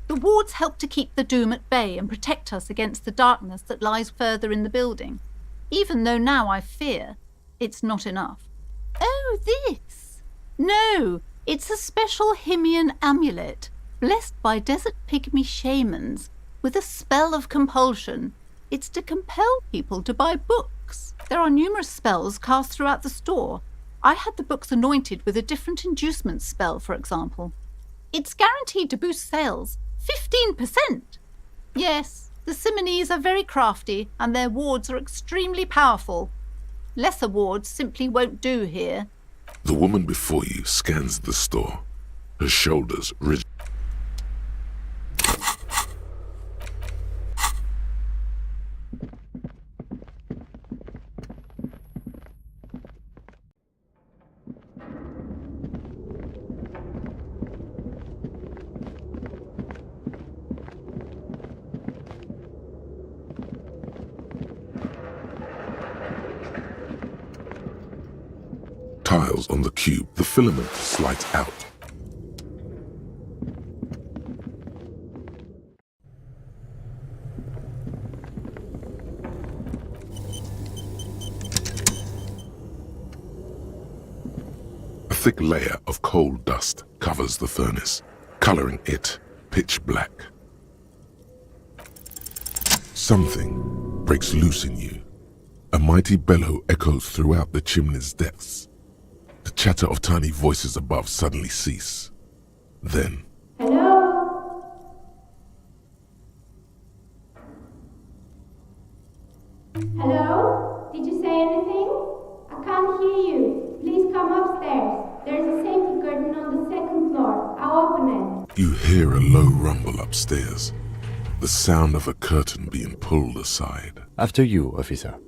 Speaker 13: The wards help to keep the doom at bay and protect us against the darkness that lies further in the building, even though now I fear it's not enough. Oh, this? No, it's a special Himian amulet, blessed by desert pygmy shamans, with a spell of compulsion. It's to compel people to buy books. There are numerous spells cast throughout the store. I had the books anointed with a different inducement spell, for example. It's guaranteed to boost sales 15%. Yes, the Simonese are very crafty and their wards are extremely powerful. Lesser wards simply won't do here.
Speaker 10: The woman before you scans the store, her shoulders rigid. Tiles on the cube, the filament slides out. A thick layer of coal dust covers the furnace, coloring it pitch black. Something breaks loose in you. A mighty bellow echoes throughout the chimney's depths. The chatter of tiny voices above suddenly cease. Then,
Speaker 14: Hello? Hello? Did you say anything? I can't hear you. Please come upstairs. There's a safety curtain on the second floor. I'll open it.
Speaker 10: you hear a low rumble upstairs. The sound of a curtain being pulled aside.
Speaker 2: After you, officer.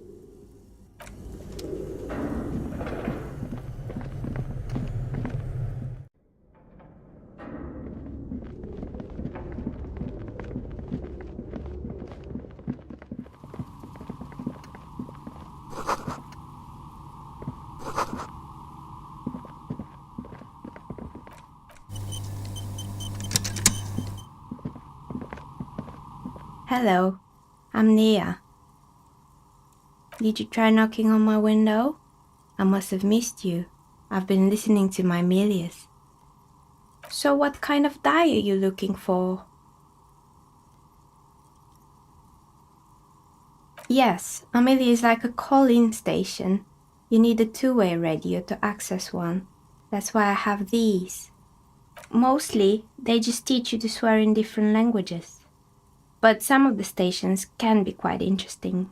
Speaker 15: Hello, I'm Nia. Did you try knocking on my window? I must have missed you. I've been listening to my Amelias. So what kind of dye are you looking for? Yes, Amelia is like a call-in station. You need a two-way radio to access one. That's why I have these. Mostly, they just teach you to swear in different languages. But some of the stations can be quite interesting.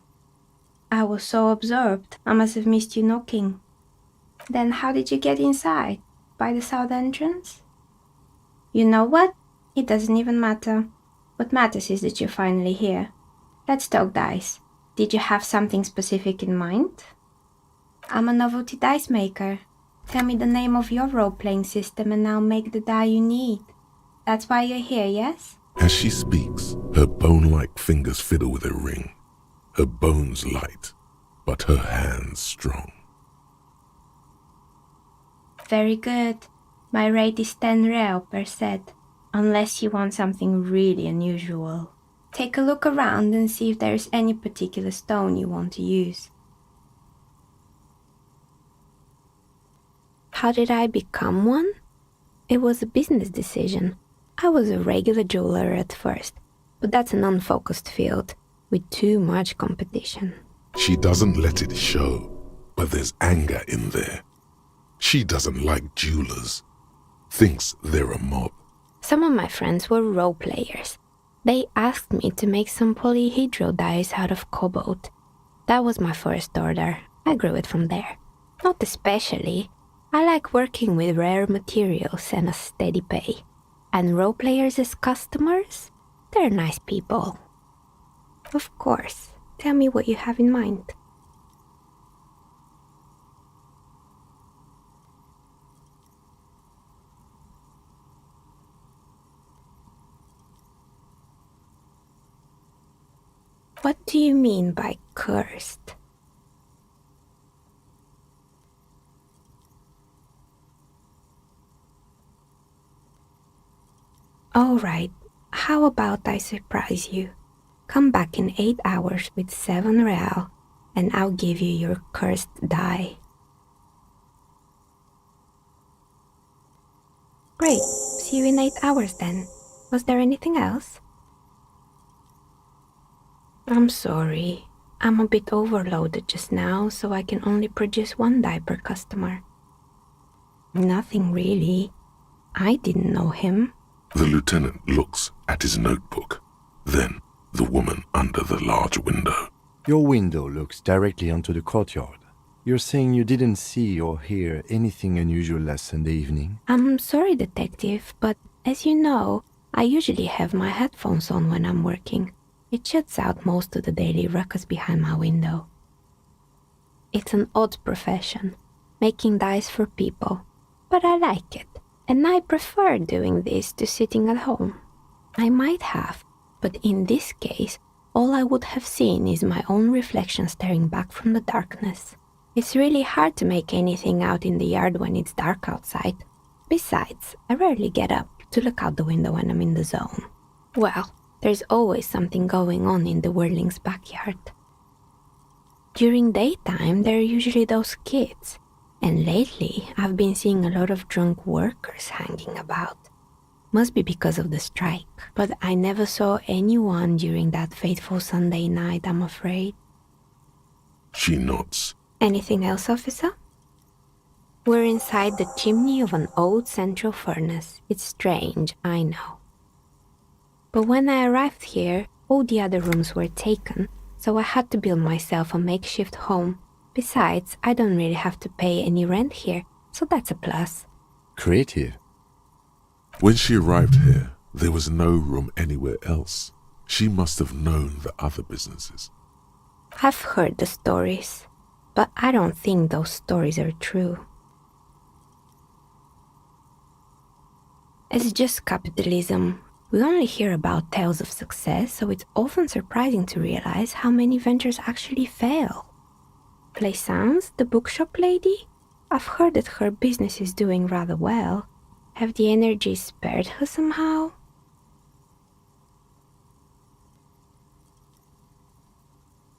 Speaker 15: I was so absorbed, I must have missed you knocking. Then how did you get inside? By the south entrance? You know what? It doesn't even matter. What matters is that you're finally here. Let's talk dice. Did you have something specific in mind? I'm a novelty dice maker. Tell me the name of your role-playing system and I'll make the die you need. That's why you're here, yes?
Speaker 10: As she speaks, her bone-like fingers fiddle with a ring. Her bones light, but her hands strong.
Speaker 15: Very good. My rate is 10 real per set, unless you want something really unusual. Take a look around and see if there is any particular stone you want to use. How did I become one? It was a business decision. I was a regular jeweler at first, but that's an unfocused field with too much competition.
Speaker 10: She doesn't let it show, but there's anger in there. She doesn't like jewelers, thinks they're a mob.
Speaker 15: Some of my friends were role players. They asked me to make some polyhedral dice out of cobalt. That was my first order. I grew it from there. Not especially. I like working with rare materials and a steady pay. And role players as customers? They're nice people. Of course. Tell me what you have in mind. What do you mean by cursed? All right, how about I surprise you? Come back in 8 hours with 7 real, and I'll give you your cursed die. Great, see you in 8 hours then. Was there anything else? I'm sorry. I'm a bit overloaded just now, so I can only produce 1 die per customer. Nothing really. I didn't know him.
Speaker 10: The lieutenant looks at his notebook, then the woman under the large window.
Speaker 2: Your window looks directly onto the courtyard. You're saying you didn't see or hear anything unusual last Sunday evening?
Speaker 15: I'm sorry, detective, but as you know, I usually have my headphones on when I'm working. It shuts out most of the daily ruckus behind my window. It's an odd profession, making dice for people, but I like it, and I prefer doing this to sitting at home. I might have, but in this case, all I would have seen is my own reflection staring back from the darkness. It's really hard to make anything out in the yard when it's dark outside. Besides, I rarely get up to look out the window when I'm in the zone. Well, there's always something going on in the Whirling's backyard. During daytime, there are usually those kids, and lately I've been seeing a lot of drunk workers hanging about. Must be because of the strike, but I never saw anyone during that fateful Sunday night, I'm afraid.
Speaker 10: She nods.
Speaker 15: Anything else, officer? We're inside the chimney of an old central furnace. It's strange, I know. But when I arrived here, all the other rooms were taken, so I had to build myself a makeshift home. Besides, I don't really have to pay any rent here, so that's a plus.
Speaker 2: Creative.
Speaker 10: When she arrived here, there was no room anywhere else. She must have known the other businesses.
Speaker 15: I've heard the stories, but I don't think those stories are true. It's just capitalism. We only hear about tales of success, so it's often surprising to realize how many ventures actually fail. Plaisance, the bookshop lady? I've heard that her business is doing rather well. Have the energy spared her somehow?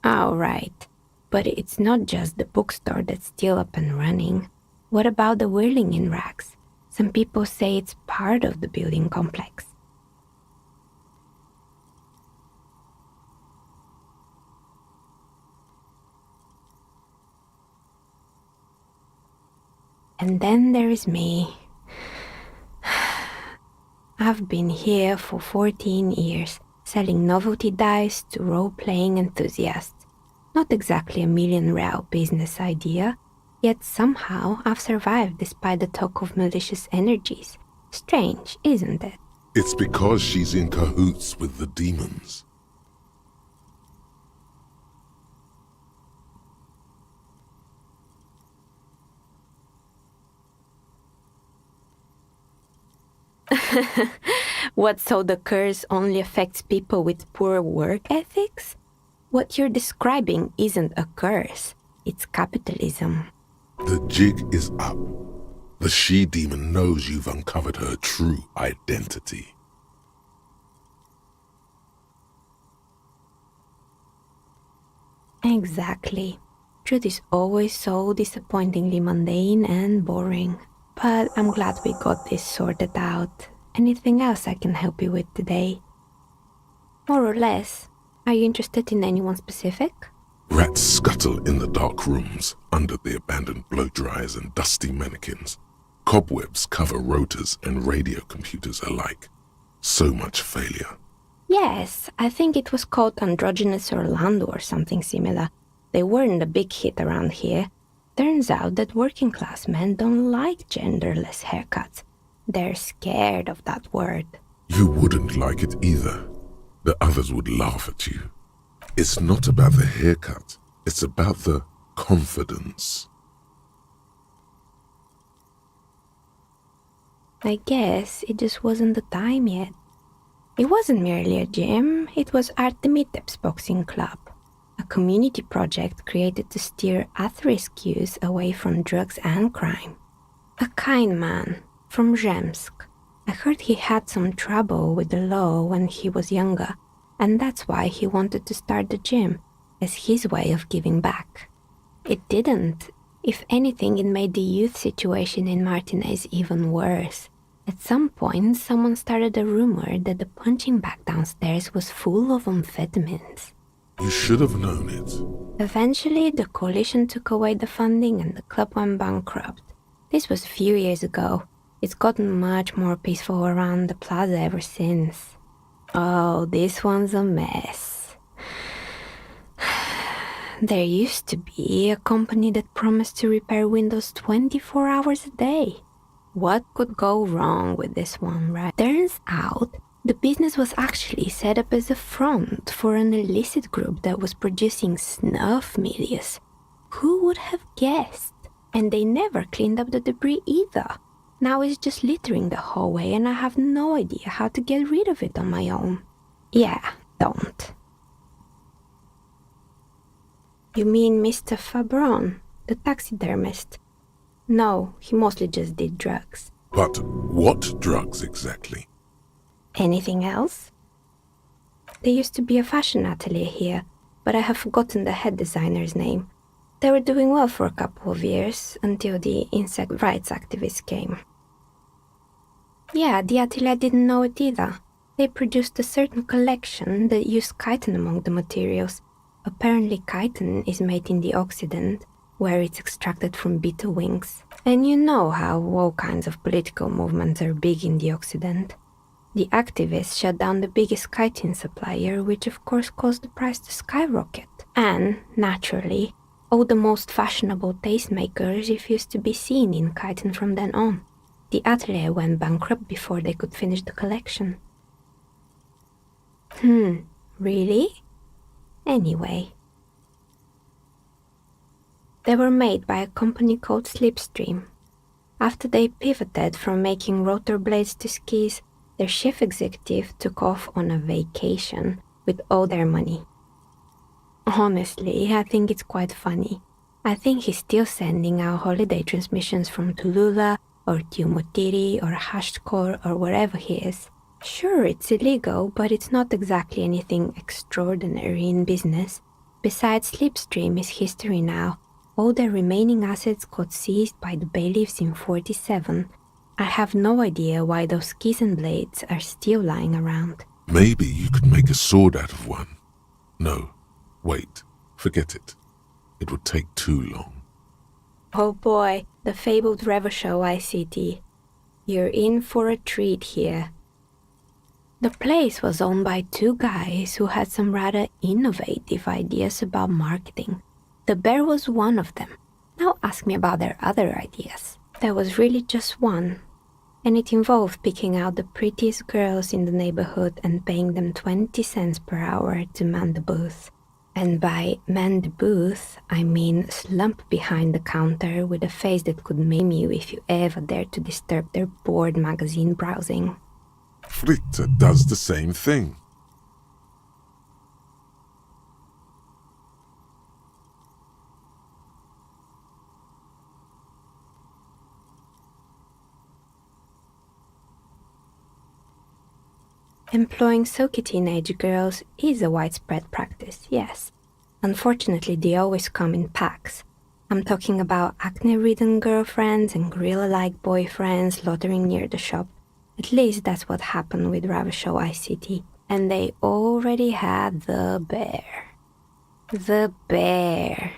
Speaker 15: All right, but it's not just the bookstore that's still up and running. What about the Whirling in rags? Some people say it's part of the building complex. And then there is me. I've been here for 14 years, selling novelty dice to role-playing enthusiasts. Not exactly a million-real business idea, yet somehow I've survived despite the talk of malicious energies. Strange, isn't it?
Speaker 10: It's because she's in cahoots with the demons.
Speaker 15: What, so the curse only affects people with poor work ethics? What you're describing isn't a curse, it's capitalism.
Speaker 10: The jig is up. The she-demon knows you've uncovered her true identity.
Speaker 15: Exactly. Truth is always so disappointingly mundane and boring. But I'm glad we got this sorted out. Anything else I can help you with today? More or less. Are you interested in anyone specific?
Speaker 10: Rats scuttle in the dark rooms under the abandoned blow dryers and dusty mannequins. Cobwebs cover rotors and radio computers alike. So much failure.
Speaker 15: Yes, I think it was called Androgynous Orlando or something similar. They weren't a big hit around here. Turns out that working class men don't like genderless haircuts. They're scared of that word.
Speaker 10: You wouldn't like it either. The others would laugh at you. It's not about the haircut. It's about the confidence.
Speaker 15: I guess it just wasn't the time yet. It wasn't merely a gym, it was Artemitep's boxing club, a community project created to steer at-risk youth away from drugs and crime. A kind man from Zemsk. I heard he had some trouble with the law when he was younger, and that's why he wanted to start the gym, as his way of giving back. It didn't. If anything, it made the youth situation in Martinez even worse. At some point, someone started a rumor that the punching bag downstairs was full of amphetamines.
Speaker 10: You should have known it.
Speaker 15: Eventually, the coalition took away the funding and the club went bankrupt. This was a few years ago. It's gotten much more peaceful around the plaza ever since. Oh, this one's a mess. There used to be a company that promised to repair windows 24 hours a day. What could go wrong with this one, right? Turns out, the business was actually set up as a front for an illicit group that was producing snuff medias. Who would have guessed? And they never cleaned up the debris either. Now it's just littering the hallway and I have no idea how to get rid of it on my own. Yeah, don't. You mean Mr. Fabron, the taxidermist? No, he mostly just did drugs.
Speaker 10: But what drugs exactly?
Speaker 15: Anything else? There used to be a fashion atelier here, but I have forgotten the head designer's name. They were doing well for a couple of years, until the insect rights activists came. Yeah, the atelier didn't know it either. They produced a certain collection that used chitin among the materials. Apparently chitin is made in the Occident, where it's extracted from beetle wings. And you know how all kinds of political movements are big in the Occident. The activists shut down the biggest chitin supplier, which of course caused the price to skyrocket. And, naturally, all the most fashionable tastemakers refused to be seen in chitin from then on. The atelier went bankrupt before they could finish the collection. Really? Anyway. They were made by a company called Slipstream. After they pivoted from making rotor blades to skis, their chief executive took off on a vacation with all their money. Honestly, I think it's quite funny. I think he's still sending out holiday transmissions from Tulula or Tiumotiri or Hashtkor or wherever he is. Sure, it's illegal, but it's not exactly anything extraordinary in business. Besides, Slipstream is history now. All their remaining assets got seized by the bailiffs in 47. I have no idea why those skis and blades are still lying around.
Speaker 10: Maybe you could make a sword out of one. No, wait, forget it. It would take too long.
Speaker 15: Oh boy, the fabled Revachol ICT. You're in for a treat here. The place was owned by two guys who had some rather innovative ideas about marketing. The bear was one of them. Now ask me about their other ideas. There was really just one, and it involved picking out the prettiest girls in the neighborhood and paying them 20 cents per hour to man the booth. And by man the booth, I mean slump behind the counter with a face that could maim you if you ever dared to disturb their bored magazine browsing.
Speaker 10: Fritte does the same thing.
Speaker 15: Employing silky teenage girls is a widespread practice, yes. Unfortunately, they always come in packs. I'm talking about acne-ridden girlfriends and gorilla-like boyfriends loitering near the shop. At least that's what happened with Revachol ICT. And they already had the bear. The bear.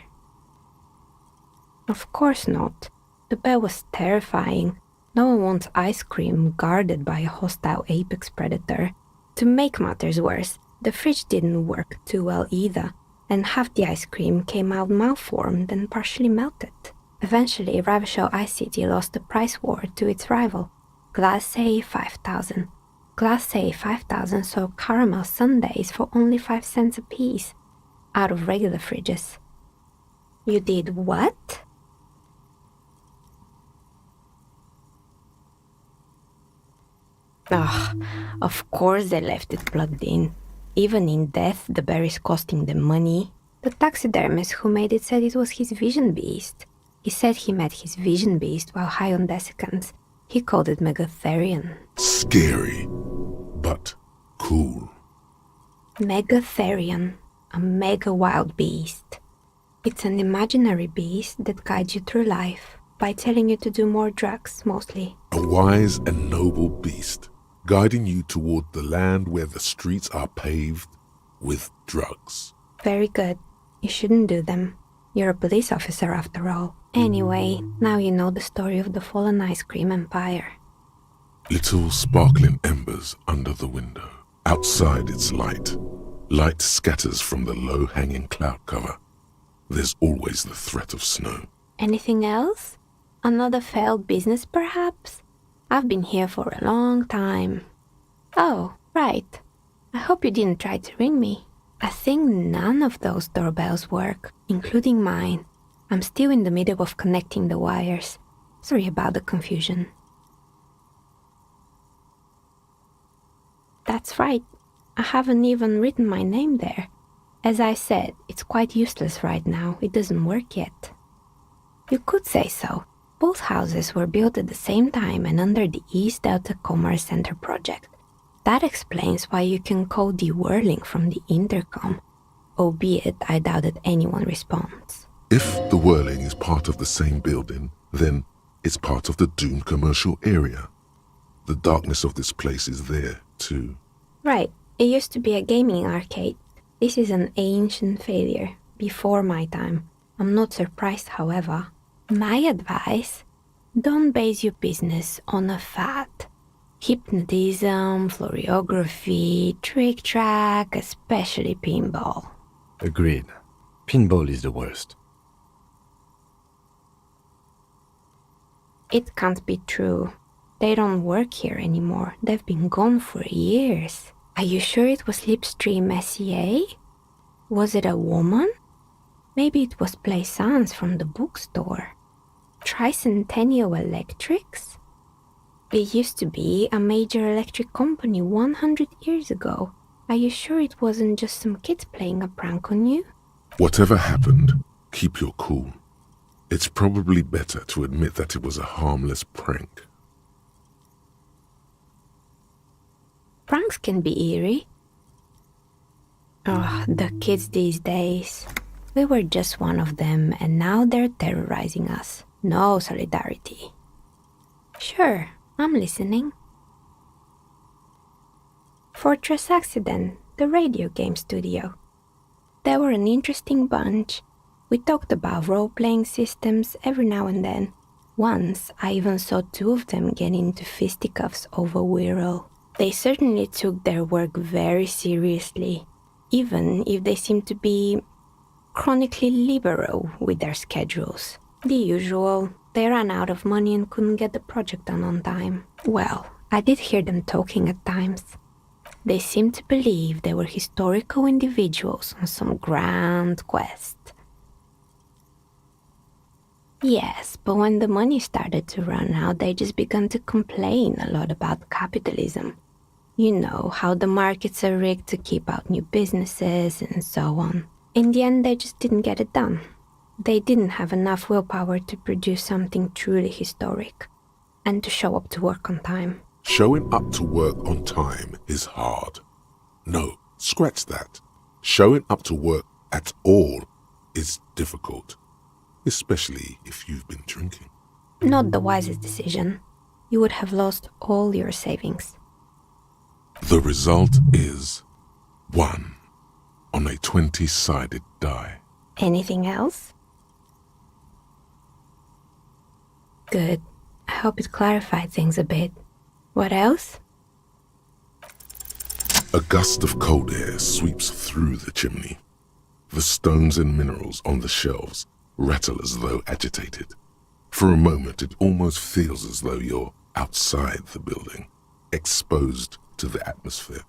Speaker 15: Of course not. The bear was terrifying. No one wants ice cream guarded by a hostile apex predator. To make matters worse, the fridge didn't work too well either, and half the ice cream came out malformed and partially melted. Eventually, Revachol ICT lost the price war to its rival, Glacé 5000. Glacé 5000 sold caramel sundaes for only 5 cents a piece, out of regular fridges. You did what? Ugh, of course they left it plugged in. Even in death, the berries cost him the money. The taxidermist who made it said it was his vision beast. He said he met his vision beast while high on desiccants. He called it Megatherion.
Speaker 10: Scary, but cool.
Speaker 15: Megatherion, a mega wild beast. It's an imaginary beast that guides you through life by telling you to do more drugs, mostly.
Speaker 10: A wise and noble beast, guiding you toward the land where the streets are paved with drugs.
Speaker 15: Very good. You shouldn't do them. You're a police officer after all. Anyway, now you know the story of the fallen ice cream empire.
Speaker 10: Little sparkling embers under the window. Outside it's light. Light scatters from the low-hanging cloud cover. There's always the threat of snow.
Speaker 15: Anything else? Another failed business, perhaps? I've been here for a long time. Oh, right. I hope you didn't try to ring me. I think none of those doorbells work, including mine. I'm still in the middle of connecting the wires. Sorry about the confusion. That's right. I haven't even written my name there. As I said, it's quite useless right now. It doesn't work yet. You could say so. Both houses were built at the same time and under the East Delta Commerce Center project. That explains why you can call the whirling from the intercom, albeit I doubt that anyone responds.
Speaker 10: If the whirling is part of the same building, then it's part of the doomed commercial area. The darkness of this place is there, too.
Speaker 15: Right. It used to be a gaming arcade. This is an ancient failure, before my time. I'm not surprised, however. My advice? Don't base your business on a fad. Hypnotism, fluorography, trick-track, especially pinball.
Speaker 2: Agreed. Pinball is the worst.
Speaker 15: It can't be true. They don't work here anymore. They've been gone for years. Are you sure it was Slipstream SEA? Was it a woman? Maybe it was Plaisance from the bookstore. Tricentennial Electrics? It used to be a major electric company 100 years ago. Are you sure it wasn't just some kids playing a prank on you?
Speaker 10: Whatever happened, keep your cool. It's probably better to admit that it was a harmless prank.
Speaker 15: Pranks can be eerie. Oh, the kids these days. We were just one of them, and now they're terrorizing us. No solidarity. Sure, I'm listening. Fortress Accident, the radio game studio. They were an interesting bunch. We talked about role-playing systems every now and then. Once, I even saw two of them get into fisticuffs over Wirral. They certainly took their work very seriously, even if they seemed to be chronically liberal with their schedules. The usual, they ran out of money and couldn't get the project done on time. Well, I did hear them talking at times. They seemed to believe they were historical individuals on some grand quest. Yes, but when the money started to run out, they just began to complain a lot about capitalism. You know, how the markets are rigged to keep out new businesses and so on. In the end, they just didn't get it done. They didn't have enough willpower to produce something truly historic and to show up to work on time.
Speaker 10: Showing up to work on time is hard. No, scratch that. Showing up to work at all is difficult, especially if you've been drinking.
Speaker 15: Not the wisest decision. You would have lost all your savings.
Speaker 10: The result is 1 on a 20-sided die.
Speaker 15: Anything else? Good. I hope it clarified things a bit. What else?
Speaker 10: A gust of cold air sweeps through the chimney. The stones and minerals on the shelves rattle as though agitated. For a moment, it almost feels as though you're outside the building, exposed to the atmosphere.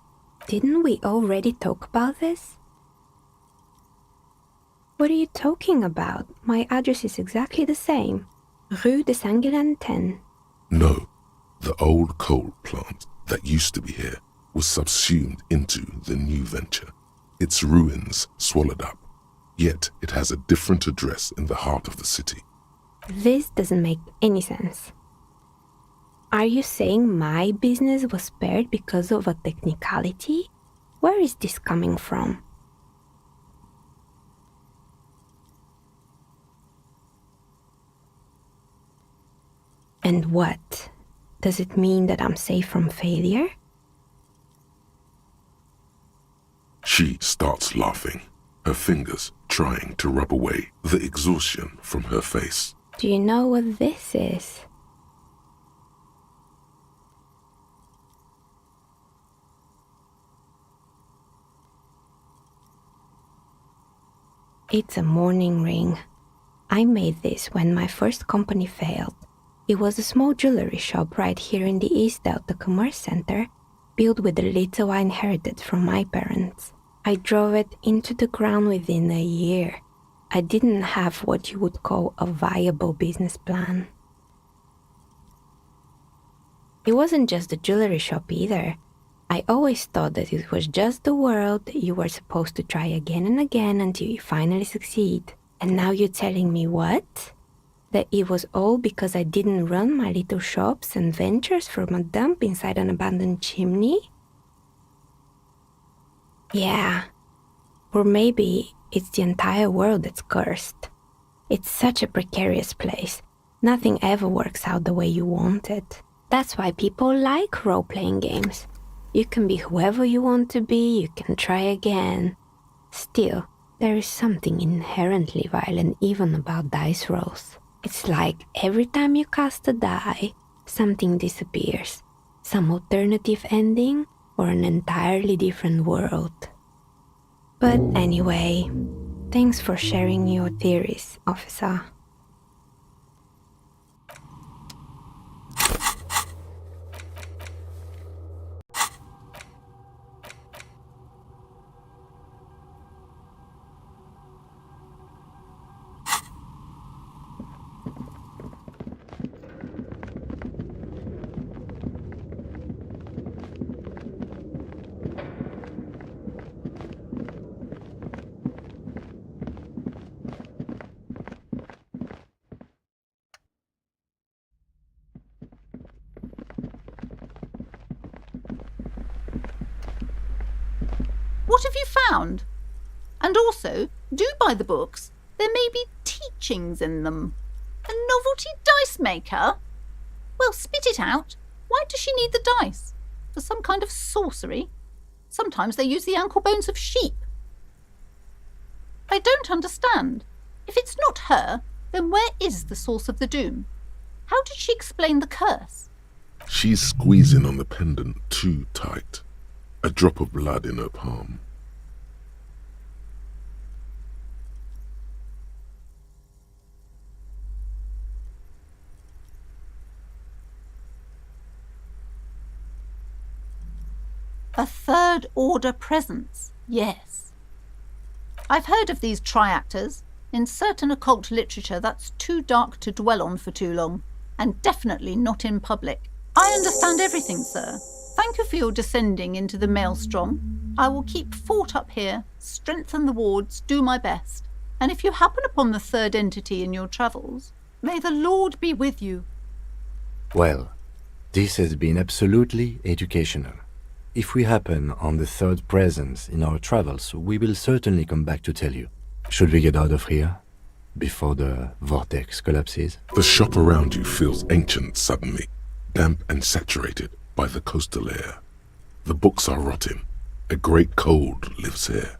Speaker 15: Didn't we already talk about this? What are you talking about? My address is exactly the same. Rue de Saint-Guilain 10.
Speaker 10: No, the old coal plant that used to be here was subsumed into the new venture, its ruins swallowed up. Yet it has a different address in the heart of the city.
Speaker 15: This doesn't make any sense. Are you saying my business was spared because of a technicality? Where is this coming from? And what? Does it mean that I'm safe from failure?
Speaker 10: She starts laughing, her fingers trying to rub away the exhaustion from her face.
Speaker 15: Do you know what this is? It's a mourning ring. I made this when my first company failed. It was a small jewelry shop right here in the East Delta Commerce Center, built with the little I inherited from my parents. I drove it into the ground within a year. I didn't have what you would call a viable business plan. It wasn't just the jewelry shop either. I always thought that it was just the world that you were supposed to try again and again until you finally succeed. And now you're telling me what? That it was all because I didn't run my little shops and ventures from a dump inside an abandoned chimney? Yeah. Or maybe it's the entire world that's cursed. It's such a precarious place. Nothing ever works out the way you want it. That's why people like role-playing games. You can be whoever you want to be, you can try again. Still, there is something inherently violent even about dice rolls. It's like every time you cast a die, something disappears. Some alternative ending or an entirely different world. But anyway, thanks for sharing your theories, officer.
Speaker 13: What have you found? And also, do buy the books. There may be teachings in them. A novelty dice maker? Well, spit it out. Why does she need the dice? For some kind of sorcery? Sometimes they use the ankle bones of sheep. I don't understand. If it's not her, then where is the source of the doom? How did she explain the curse?
Speaker 10: She's squeezing on the pendant too tight. A drop of blood in her palm.
Speaker 13: A third order presence, yes. I've heard of these triactors. In certain occult literature, that's too dark to dwell on for too long, and definitely not in public. I understand everything, sir. Thank you for your descending into the maelstrom. I will keep fort up here, strengthen the wards, do my best. And if you happen upon the third entity in your travels, may the Lord be with you.
Speaker 2: Well, this has been absolutely educational. If we happen on the third presence in our travels, we will certainly come back to tell you. Should we get out of here before the vortex collapses?
Speaker 10: The shop around you feels ancient suddenly, damp and saturated by the coastal air. The books are rotting. A great cold lives here,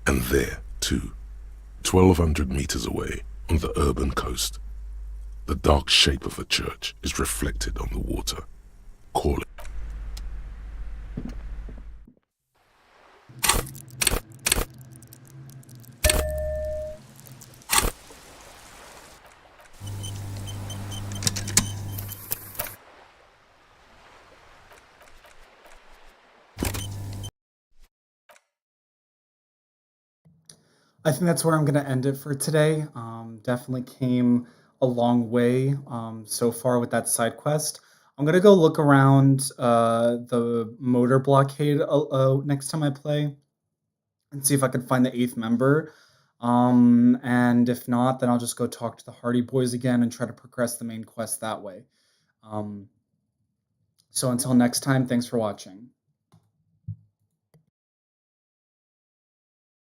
Speaker 10: and there too. 1,200 meters away, on the urban coast, the dark shape of a church is reflected on the water, calling.
Speaker 16: I think that's where I'm going to end it for today. Definitely came a long way so far with that side quest. I'm gonna go look around the motor blockade next time I play and see if I can find the 8th member. And if not, then I'll just go talk to the Hardy Boys again and try to progress the main quest that way. So until next time, thanks for watching.